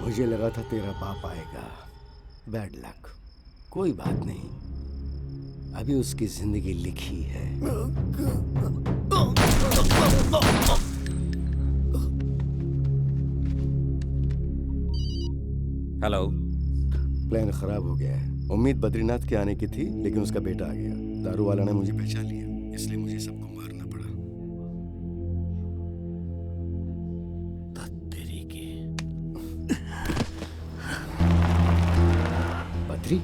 मुझे लगा था तेरा बाप आएगा। Bad luck. कोई बात नहीं, अभी उसकी जिंदगी लिखी है। हेलो। प्लान खराब हो गया है। उम्मीद बद्रीनाथ के आने की थी, लेकिन उसका बेटा आ गया। दारू वाला ने मुझे पहचान लिया, इसलिए मुझे सबको मारना पड़ा। तेरी के बद्री,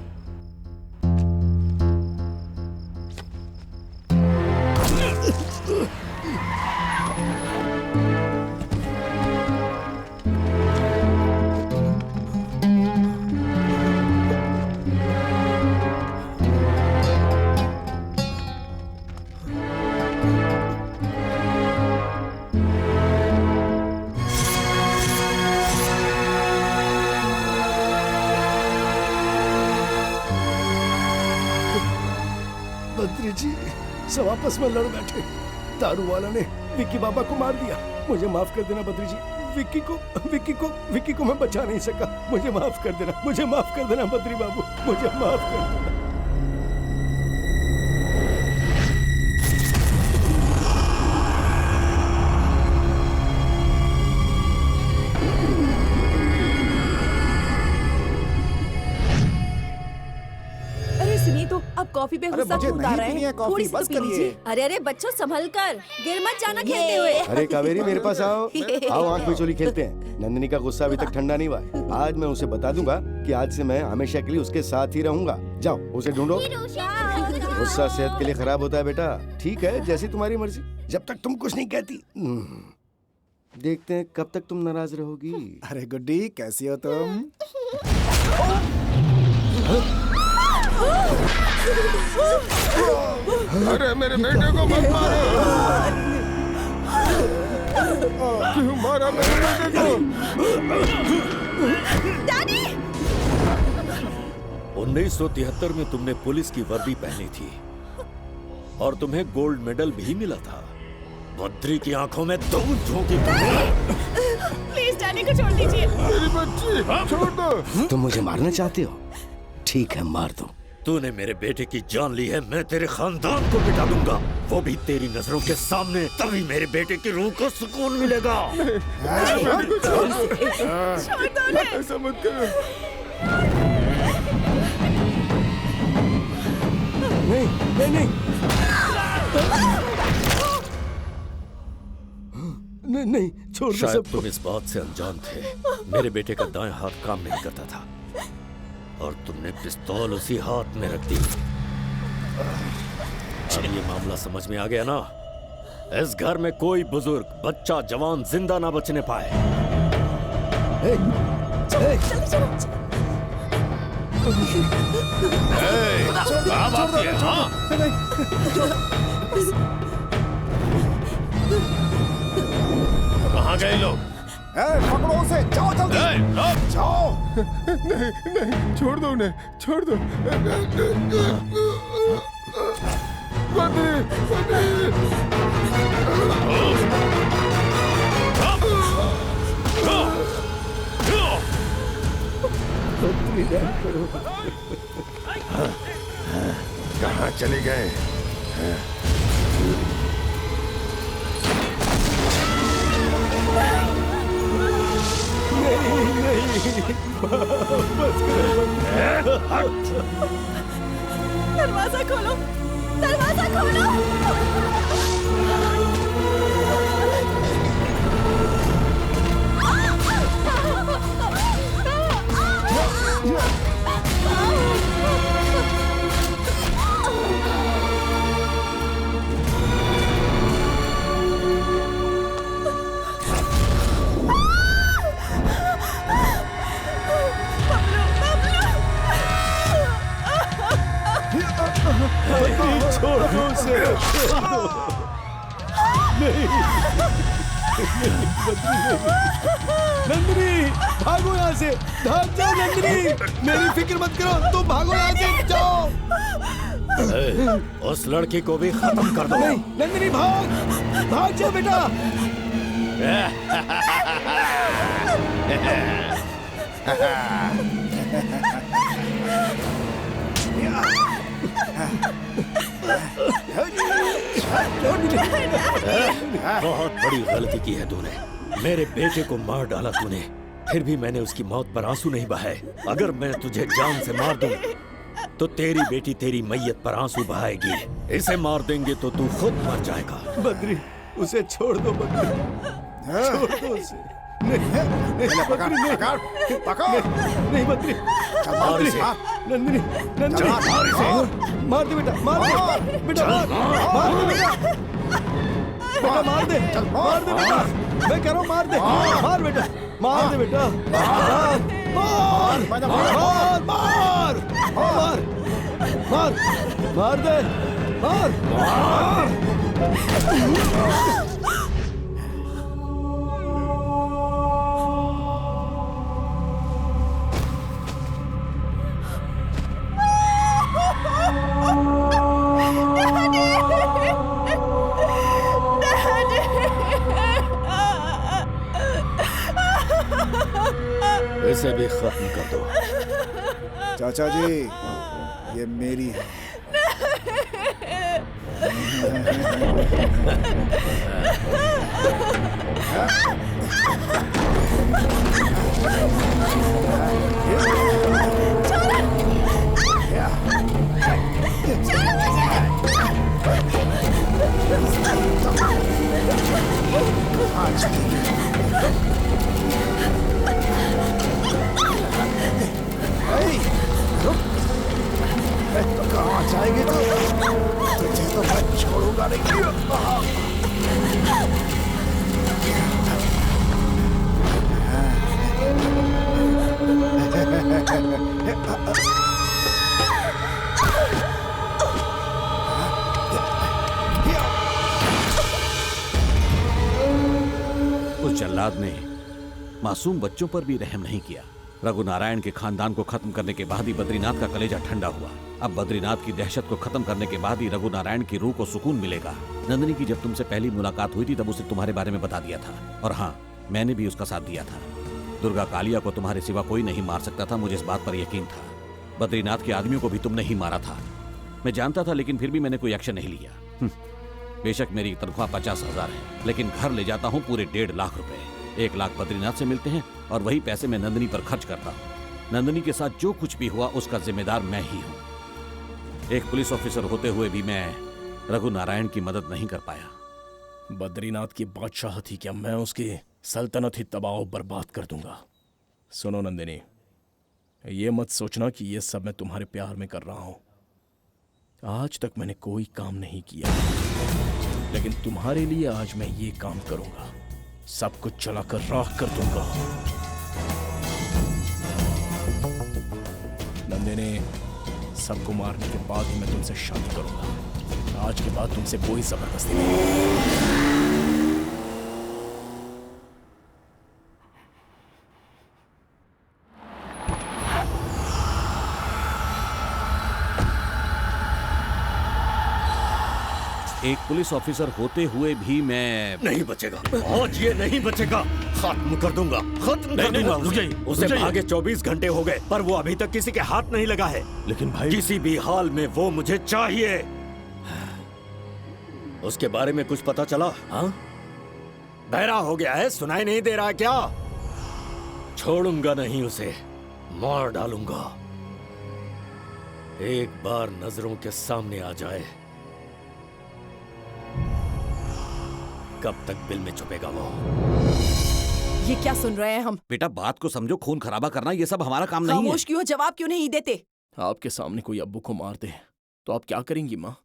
बद्री जी सब आपस में लड़ बैठे। दारू वाला ने विक्की बाबा को मार दिया। मुझे माफ कर देना बद्री जी। विक्की को मैं बचा नहीं सका। मुझे माफ कर देना, मुझे माफ कर देना बद्री बाबू, मुझे माफ कर देना। तो अब कॉफी पे गुस्सा क्यों उतार रहे हैं? थोड़ी सी तो पी लीजिए। अरे अरे बच्चों संभल कर, गिर मत जाना खेलते हुए। अरे कावेरी मेरे पास आओ, आओ आंख बिचौली खेलते हैं। नंदिनी का गुस्सा अभी तक ठंडा नहीं हुआ है। आज मैं उसे बता दूंगा कि आज से मैं हमेशा के लिए उसके साथ ही रहूंगा। जाओ उसे ढूंढो। गुस्सा सेहत के लिए खराब होता है बेटा। ठीक है, जैसी तुम्हारी मर्जी, जब तक तुम कुछ नहीं कहती। देखते हैं कब तक तुम नाराज रहोगी। अरे गुड्डी, कैसी हो तुम? अरे मेरे बेटे को मत मारो। क्यों मारा मेरे बेटे को? डैडी! 1973 में तुमने पुलिस की वर्दी पहनी थी और तुम्हें गोल्ड मेडल भी मिला था। बद्री की आंखों में दूध झोंकी। प्लीज डैडी को छोड़ दीजिए। मेरी बच्ची छोड़ दो। तुम मुझे मारना चाहते हो? ठीक है, मार दो। तूने मेरे बेटे की जान ली है, मैं तेरे खानदान को मिटा दूंगा, वो भी तेरी नजरों के सामने। तभी मेरे बेटे की रूह को सुकून मिलेगा। ऐसा मत करो। नहीं। नहीं, छोड़ दो शायद सबको। तुम इस बात से अनजान थे, मेरे बेटे का दाएं हाथ काम नहीं करता था और तुमने पिस्तौल उसी हाथ में रख दी। अब ये मामला समझ में आ गया ना? इस घर में कोई बुजुर्ग, बच्चा, जवान जिंदा ना बचने पाए। कहाँ गए लोग? पकड़ो उसे, जाओ जल्दी। जाओ। नहीं, छोड़ दो उन्हें, छोड़ दो। कहाँ चले गए? दरवाजा खोलो, दरवाजा खोलो। छोड़ दो उसे, छोड़ दो। नहीं, नंदिनी, भागो यहाँ से, भाग जाओ नंदिनी। मेरी फिक्र मत करो, तुम भागो यहाँ से, जाओ। उस लड़की को भी खत्म कर दो। नहीं, नंदिनी भाग जाओ बेटा। बहुत बड़ी गलती की है तूने। मेरे बेटे को मार डाला तूने, फिर भी मैंने उसकी मौत पर आंसू नहीं बहाए। अगर मैं तुझे जान से मार दूं, तो तेरी बेटी तेरी मैयत पर आंसू बहाएगी। इसे मार देंगे तो तू खुद मर जाएगा। बद्री, उसे छोड़ दो बद्री, छोड़ दो उसे। नहीं बद्री, मार इसे। नंदिनी, नंदिनी, मार इसे। मार दे बेटा, मार दे बेटा, मार दे बेटा, बेटा मार दे, मार दे बेटा, मैं कह रहा हूँ मार दे, मार बेटा, मार दे बेटा, मार, मार, मार, मार, मार, मार, मार दे, मार, मार। इसे भी खत्म कर दो। चाचा जी, ये मेरी है। कहाँ जाएंगे तो तुझे तो मैं छोड़ूंगा नहीं। उस जल्लाद ने मासूम बच्चों पर भी रहम नहीं किया। रघुनारायण के खानदान को खत्म करने के बाद ही बद्रीनाथ का कलेजा ठंडा हुआ। अब बद्रीनाथ की दहशत को खत्म करने के बाद ही रघुनारायण की रूह को सुकून मिलेगा। नंदिनी की जब तुमसे पहली मुलाकात हुई थी तब उसे तुम्हारे बारे में बता दिया था, और हाँ, मैंने भी उसका साथ दिया था। दुर्गा कालिया को तुम्हारे सिवा कोई नहीं मार सकता था, मुझे इस बात पर यकीन था। बद्रीनाथ के आदमियों को भी तुमने ही मारा था, मैं जानता था, लेकिन फिर भी मैंने कोई एक्शन नहीं लिया। बेशक मेरी तनख्वाह 50,000 है, लेकिन घर ले जाता हूँ पूरे 1.5 लाख रुपए। 1 लाख बद्रीनाथ से मिलते हैं और वही पैसे मैं नंदिनी पर खर्च करता हूँ। नंदिनी के साथ जो कुछ भी हुआ उसका जिम्मेदार मैं ही हूँ। एक पुलिस ऑफिसर होते हुए भी मैं रघुनारायण की मदद नहीं कर पाया। बद्रीनाथ की बादशाह थी क्या मैं उसकी सल्तनत ही तबाह बर्बाद कर दूंगा। सुनो नंदिनी, ये मत सोचना कि ये सब मैं तुम्हारे प्यार में कर रहा हूं। आज तक मैंने कोई काम नहीं किया, लेकिन तुम्हारे लिए आज मैं ये काम करूंगा। सब कुछ चलाकर राख कर दूंगा। नंदिनी, सबको मारने के बाद ही मैं तुमसे शादी करूंगा। आज के बाद तुमसे कोई जबरदस्ती नहीं। एक पुलिस ऑफिसर होते हुए भी मैं नहीं बचेगा, आज ये नहीं बचेगा। खत्म कर दूंगा, खत्म कर दूंगा उसे। भागे 24 घंटे हो गए पर वो अभी तक किसी के हाथ नहीं लगा है। लेकिन भाई, किसी भी हाल में वो मुझे चाहिए। उसके बारे में कुछ पता चला? हाँ, बहरा हो गया है, सुनाई नहीं दे रहा क्या? छोड़ूंगा नहीं उसे, मार डालूंगा। एक बार नजरों के सामने आ जाए, कब तक बिल में छुपेगा वो? ये क्या सुन रहे हैं हम? बेटा बात को समझो, खून खराबा करना ये सब हमारा काम नहीं है। खामोश क्यों, जवाब क्यों नहीं देते? आपके सामने कोई अब्बू को मार दे तो आप क्या करेंगी माँ?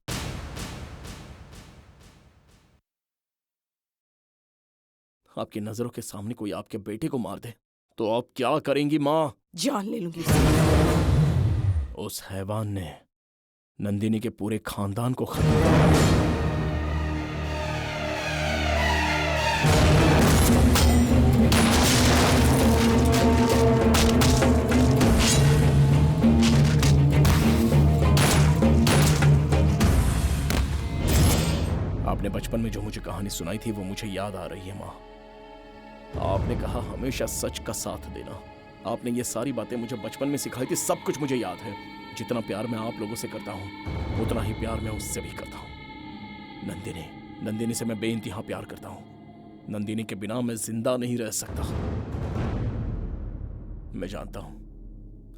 आपकी नजरों के सामने कोई आपके बेटे को मार दे तो आप क्या करेंगी माँ? जान ले लूंगी। उस हैवान ने नंदिनी के पूरे खानदान को खत्म किया। आपने बचपन में जो मुझे कहानी सुनाई थी वो मुझे याद आ रही है माँ। आपने कहा हमेशा सच का साथ देना, आपने ये सारी बातें मुझे बचपन में सिखाई थी, सब कुछ मुझे याद है। जितना प्यार मैं आप लोगों से करता हूँ उतना ही प्यार मैं उससे भी करता हूँ। नंदिनी से मैं बेइंतहा प्यार करता हूँ। नंदिनी के बिना मैं जिंदा नहीं रह सकता। मैं जानता हूँ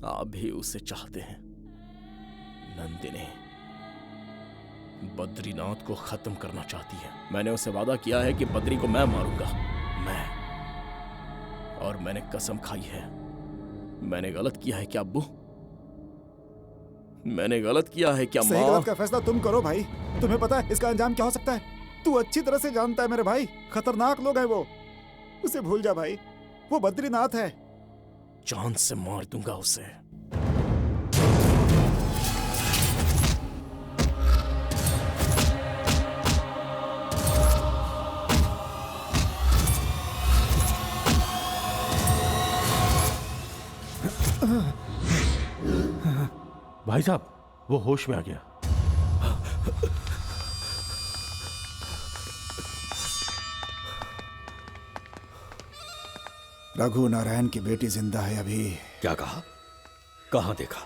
आप भी उसे चाहते हैं। नंदिनी बद्रीनाथ को खत्म करना चाहती है। मैंने उसे वादा किया है कि बद्री को मैं मारूंगा, मैं। और मैंने कसम खाई है। मैंने गलत किया है क्या अब्बू? मैंने गलत किया है क्या सही माँ? गलत का फैसला तुम करो भाई। तुम्हें पता है इसका अंजाम क्या हो सकता है? तू अच्छी तरह से जानता है मेरे भाई, खतरनाक लोग हैं वो। उसे भूल जा भाई, वो बद्रीनाथ है। जान से मार दूंगा उसे। भाई साहब, वो होश में आ गया। रघु नारायण की बेटी जिंदा है अभी। क्या कहा? कहाँ देखा?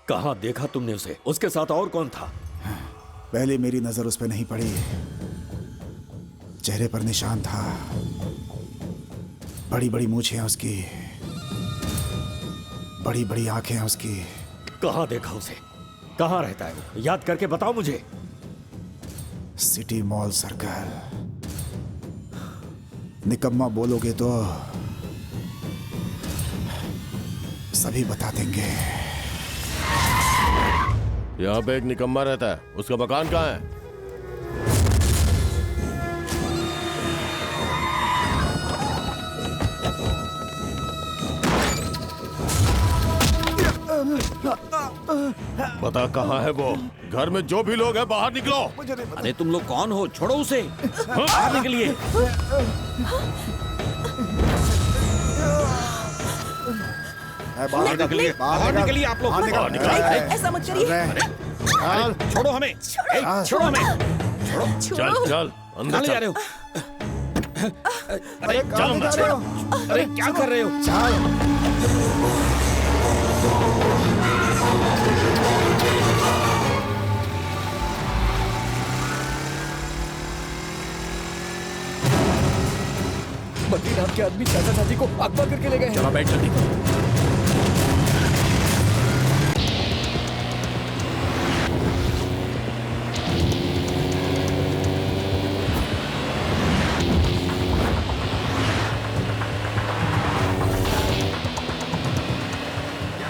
कहाँ देखा तुमने उसे? उसके साथ और कौन था? पहले मेरी नजर उस पर नहीं पड़ी, चेहरे पर निशान था। बड़ी बड़ी मूछें हैं उसकी, बड़ी बड़ी आंखें हैं उसकी। कहाँ देखा उसे? कहाँ रहता है वो? याद करके बताओ मुझे। City mall circle. निकम्मा बोलोगे तो सभी बता देंगे। यहाँ पे एक निकम्मा रहता है, उसका मकान कहाँ है? पता कहाँ है वो? घर में जो भी लोग हैं बाहर निकलो। अरे तुम लोग कौन हो? छोड़ो उसे। बाहर निकलिए। बाहर निकलिए, बाहर निकलिए आप लोग। ऐसा मत करिए। छोड़ो हमें। छोड़ो हमें। चल चल अंदर ले जा रहे चल। हो? अरे चलो मत। अरे क्या कर रहे हो? बद्रीनाथ के आदमी चाचा चाची को अगवा करके ले गए हैं। चला बैठ जल्दी।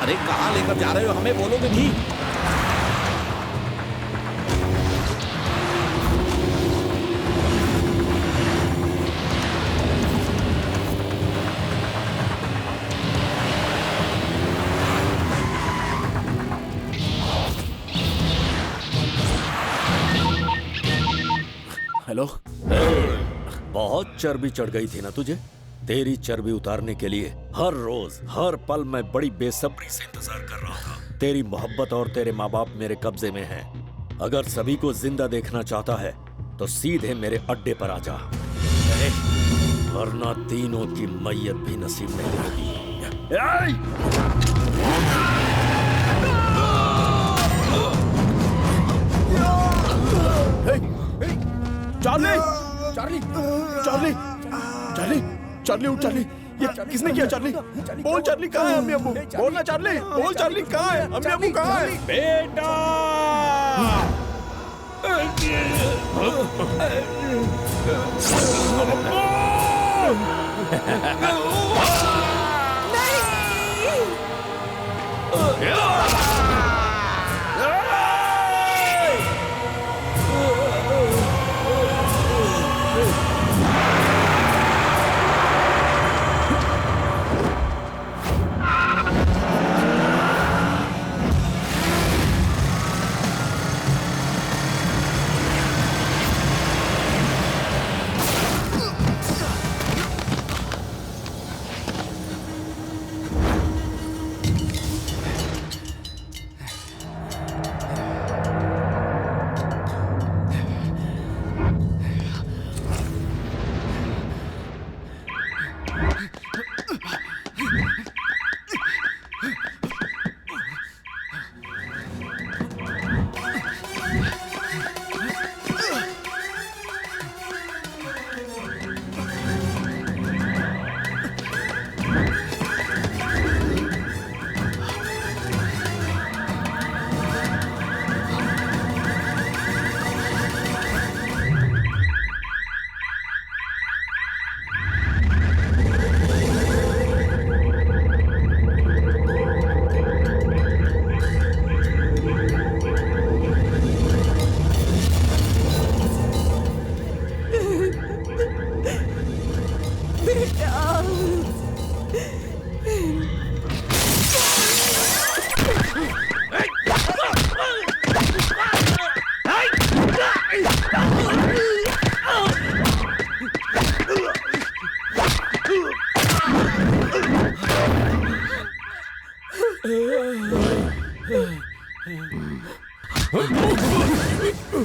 अरे कहाँ लेकर जा रहे हो? हमें बोलोगे भी? हेलो। बहुत चर्बी चढ़ गई थी ना तुझे? तेरी चर्बी उतारने के लिए हर रोज हर पल मैं बड़ी बेसब्री से इंतजार कर रहा था। तेरी मोहब्बत और तेरे माँ बाप मेरे कब्जे में हैं। अगर सभी को जिंदा देखना चाहता है तो सीधे मेरे अड्डे पर आ जा, वरना तीनों की मैयत भी नसीब नहीं होगी। Charlie, Charlie, Charlie, Charlie, Charlie उठ। चार्ली, ये किसने किया? चार्ली बोल, चार्ली कहाँ है? अम्मी अब्बू बोलना। चार्ली बोल, चार्ली कहाँ है? अम्मी अब्बू कहाँ है? बेटा!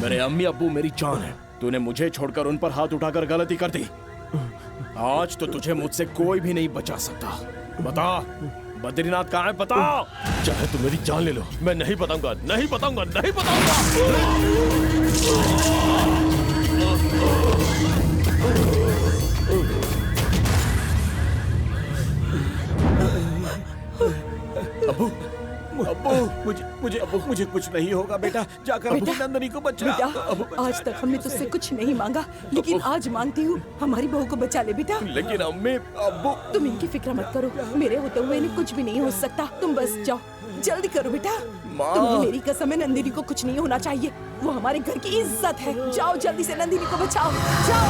मेरे अम्मी अब्बू मेरी जान है। तूने मुझे छोड़कर उन पर हाथ उठाकर गलती कर दी। आज तो तुझे मुझसे कोई भी नहीं बचा सकता। बता बद्रीनाथ कहाँ है, बता। चाहे तुम मेरी जान ले लो, मैं नहीं बताऊंगा, नहीं बताऊंगा, नहीं बताऊंगा। अब्बू अब्बू मुझे कुछ नहीं होगा बेटा, जाकर अपनी नंदनी को बचा। बेटा आज तक हमने तुझसे कुछ नहीं मांगा, लेकिन आज मांगती हूँ, हमारी बहू को बचा ले बेटा। लेकिन अम्मी अब्बू। तुम इनकी फिक्र मत करो, मेरे होते हुए इन्हें कुछ भी नहीं हो सकता। तुम बस जाओ, जल्दी करो बेटा। तुम्हें मेरी कसम है, नंदिनी को कुछ नहीं होना चाहिए, वो हमारे घर की इज्जत है। जाओ जल्दी से नंदिनी को बचाओ, जाओ।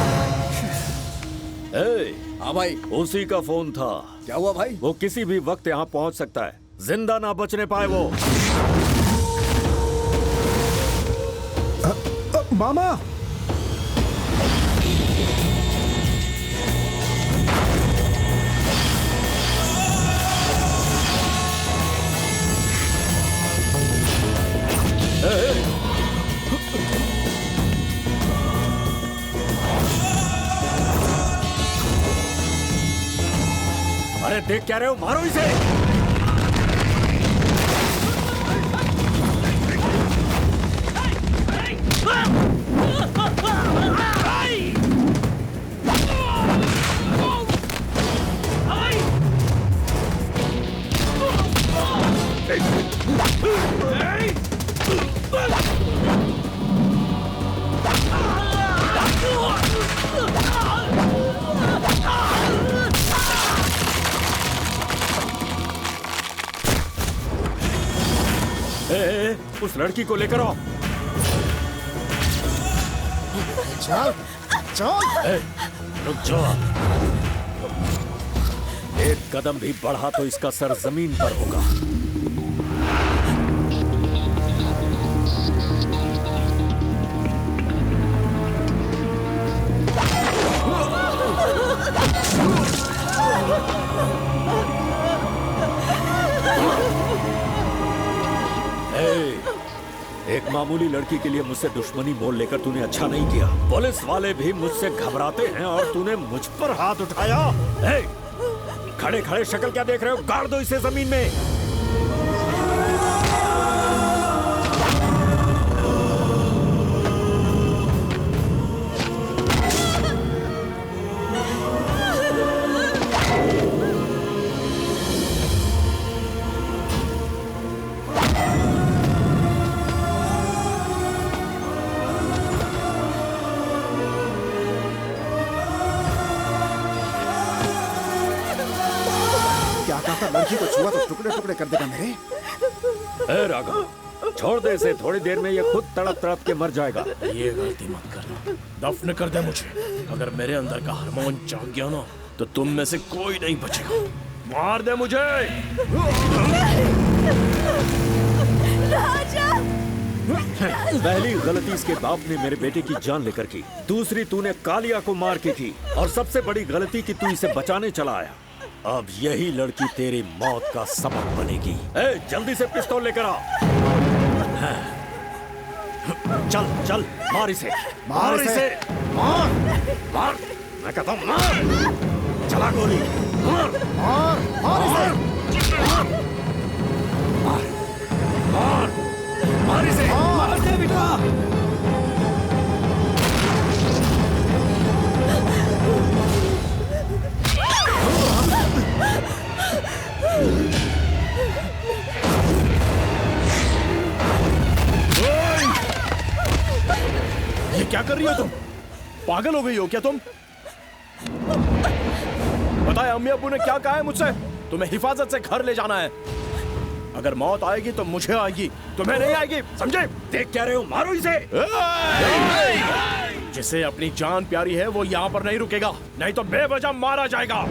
हाँ भाई, उसी का फोन था। क्या हुआ भाई? वो किसी भी वक्त यहाँ पहुँच सकता है, जिंदा ना बचने पाए वो। मामा अरे देख क्या रहे हो, मारो इसे। उस लड़की को लेकर आओ। चल चल। रुक जाओ, एक कदम भी बढ़ा तो इसका सर जमीन पर होगा। एक मामूली लड़की के लिए मुझसे दुश्मनी मोल लेकर तूने अच्छा नहीं किया। पुलिस वाले भी मुझसे घबराते हैं और तूने मुझ पर हाथ उठाया। खड़े खड़े शक्ल क्या देख रहे हो, गाड़ दो इसे जमीन में। लड़की को छुआ तो टुकड़े टुकड़े कर देगा मेरे। ए राघव, छोड़ दे इसे, थोड़ी देर में ये खुद तड़प तड़प के मर जाएगा। ये गलती मत करना, दफन कर दे मुझे। अगर मेरे अंदर का हार्मोन जाग गया ना तो तुम में से कोई नहीं बचेगा। मार दे मुझे। राजा! पहली गलती इसके बाप ने मेरे बेटे की जान लेकर की, दूसरी तूने कालिया को मार के की, और सबसे बड़ी गलती कि तू इसे बचाने चला आया। अब यही लड़की तेरी मौत का सबब बनेगी। जल्दी से पिस्तौल लेकर आ। चल चल, मार इसे, मार इसे, मार मार, मैं कहता हूँ मार। चला गोली, मार मार मार इसे, मार मार मार इसे, मार दे बेटा। ये क्या कर रही हो तुम? पागल हो गई हो क्या तुम? बताए अम्मी अब्बू ने क्या कहा है मुझसे? तुम्हें हिफाजत से घर ले जाना है। अगर मौत आएगी तो मुझे आएगी, तुम्हें नहीं आएगी, समझे? देख क्या रहे हो, मारो इसे। जिसे अपनी जान प्यारी है वो यहाँ पर नहीं रुकेगा, नहीं तो बेवजह मारा जाएगा।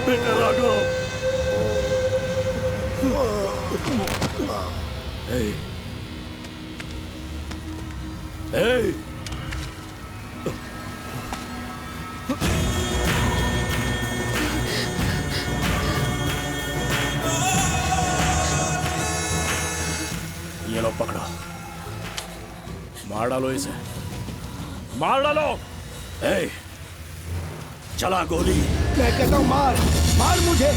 बेटा राघव। Hey. Hey. ये लो पकड़ो, मार डालो इसे, मार डालो। Hey. चला गोली। मैं कहता हूँ मार, मार मुझे,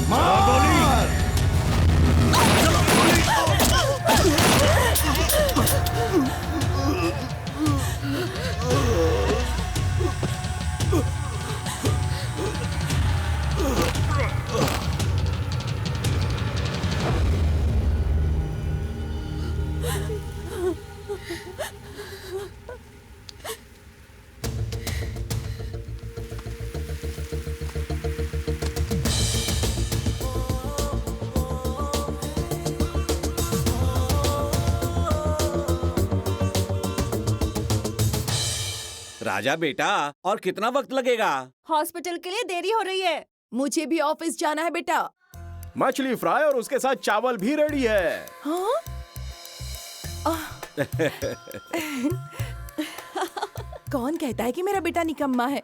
मार गोली। राजा बेटा, और कितना वक्त लगेगा? हॉस्पिटल के लिए देरी हो रही है। मुझे भी ऑफिस जाना है बेटा। मछली फ्राई और उसके साथ चावल भी रेडी है। हाँ? कौन कहता है कि मेरा बेटा निकम्मा है?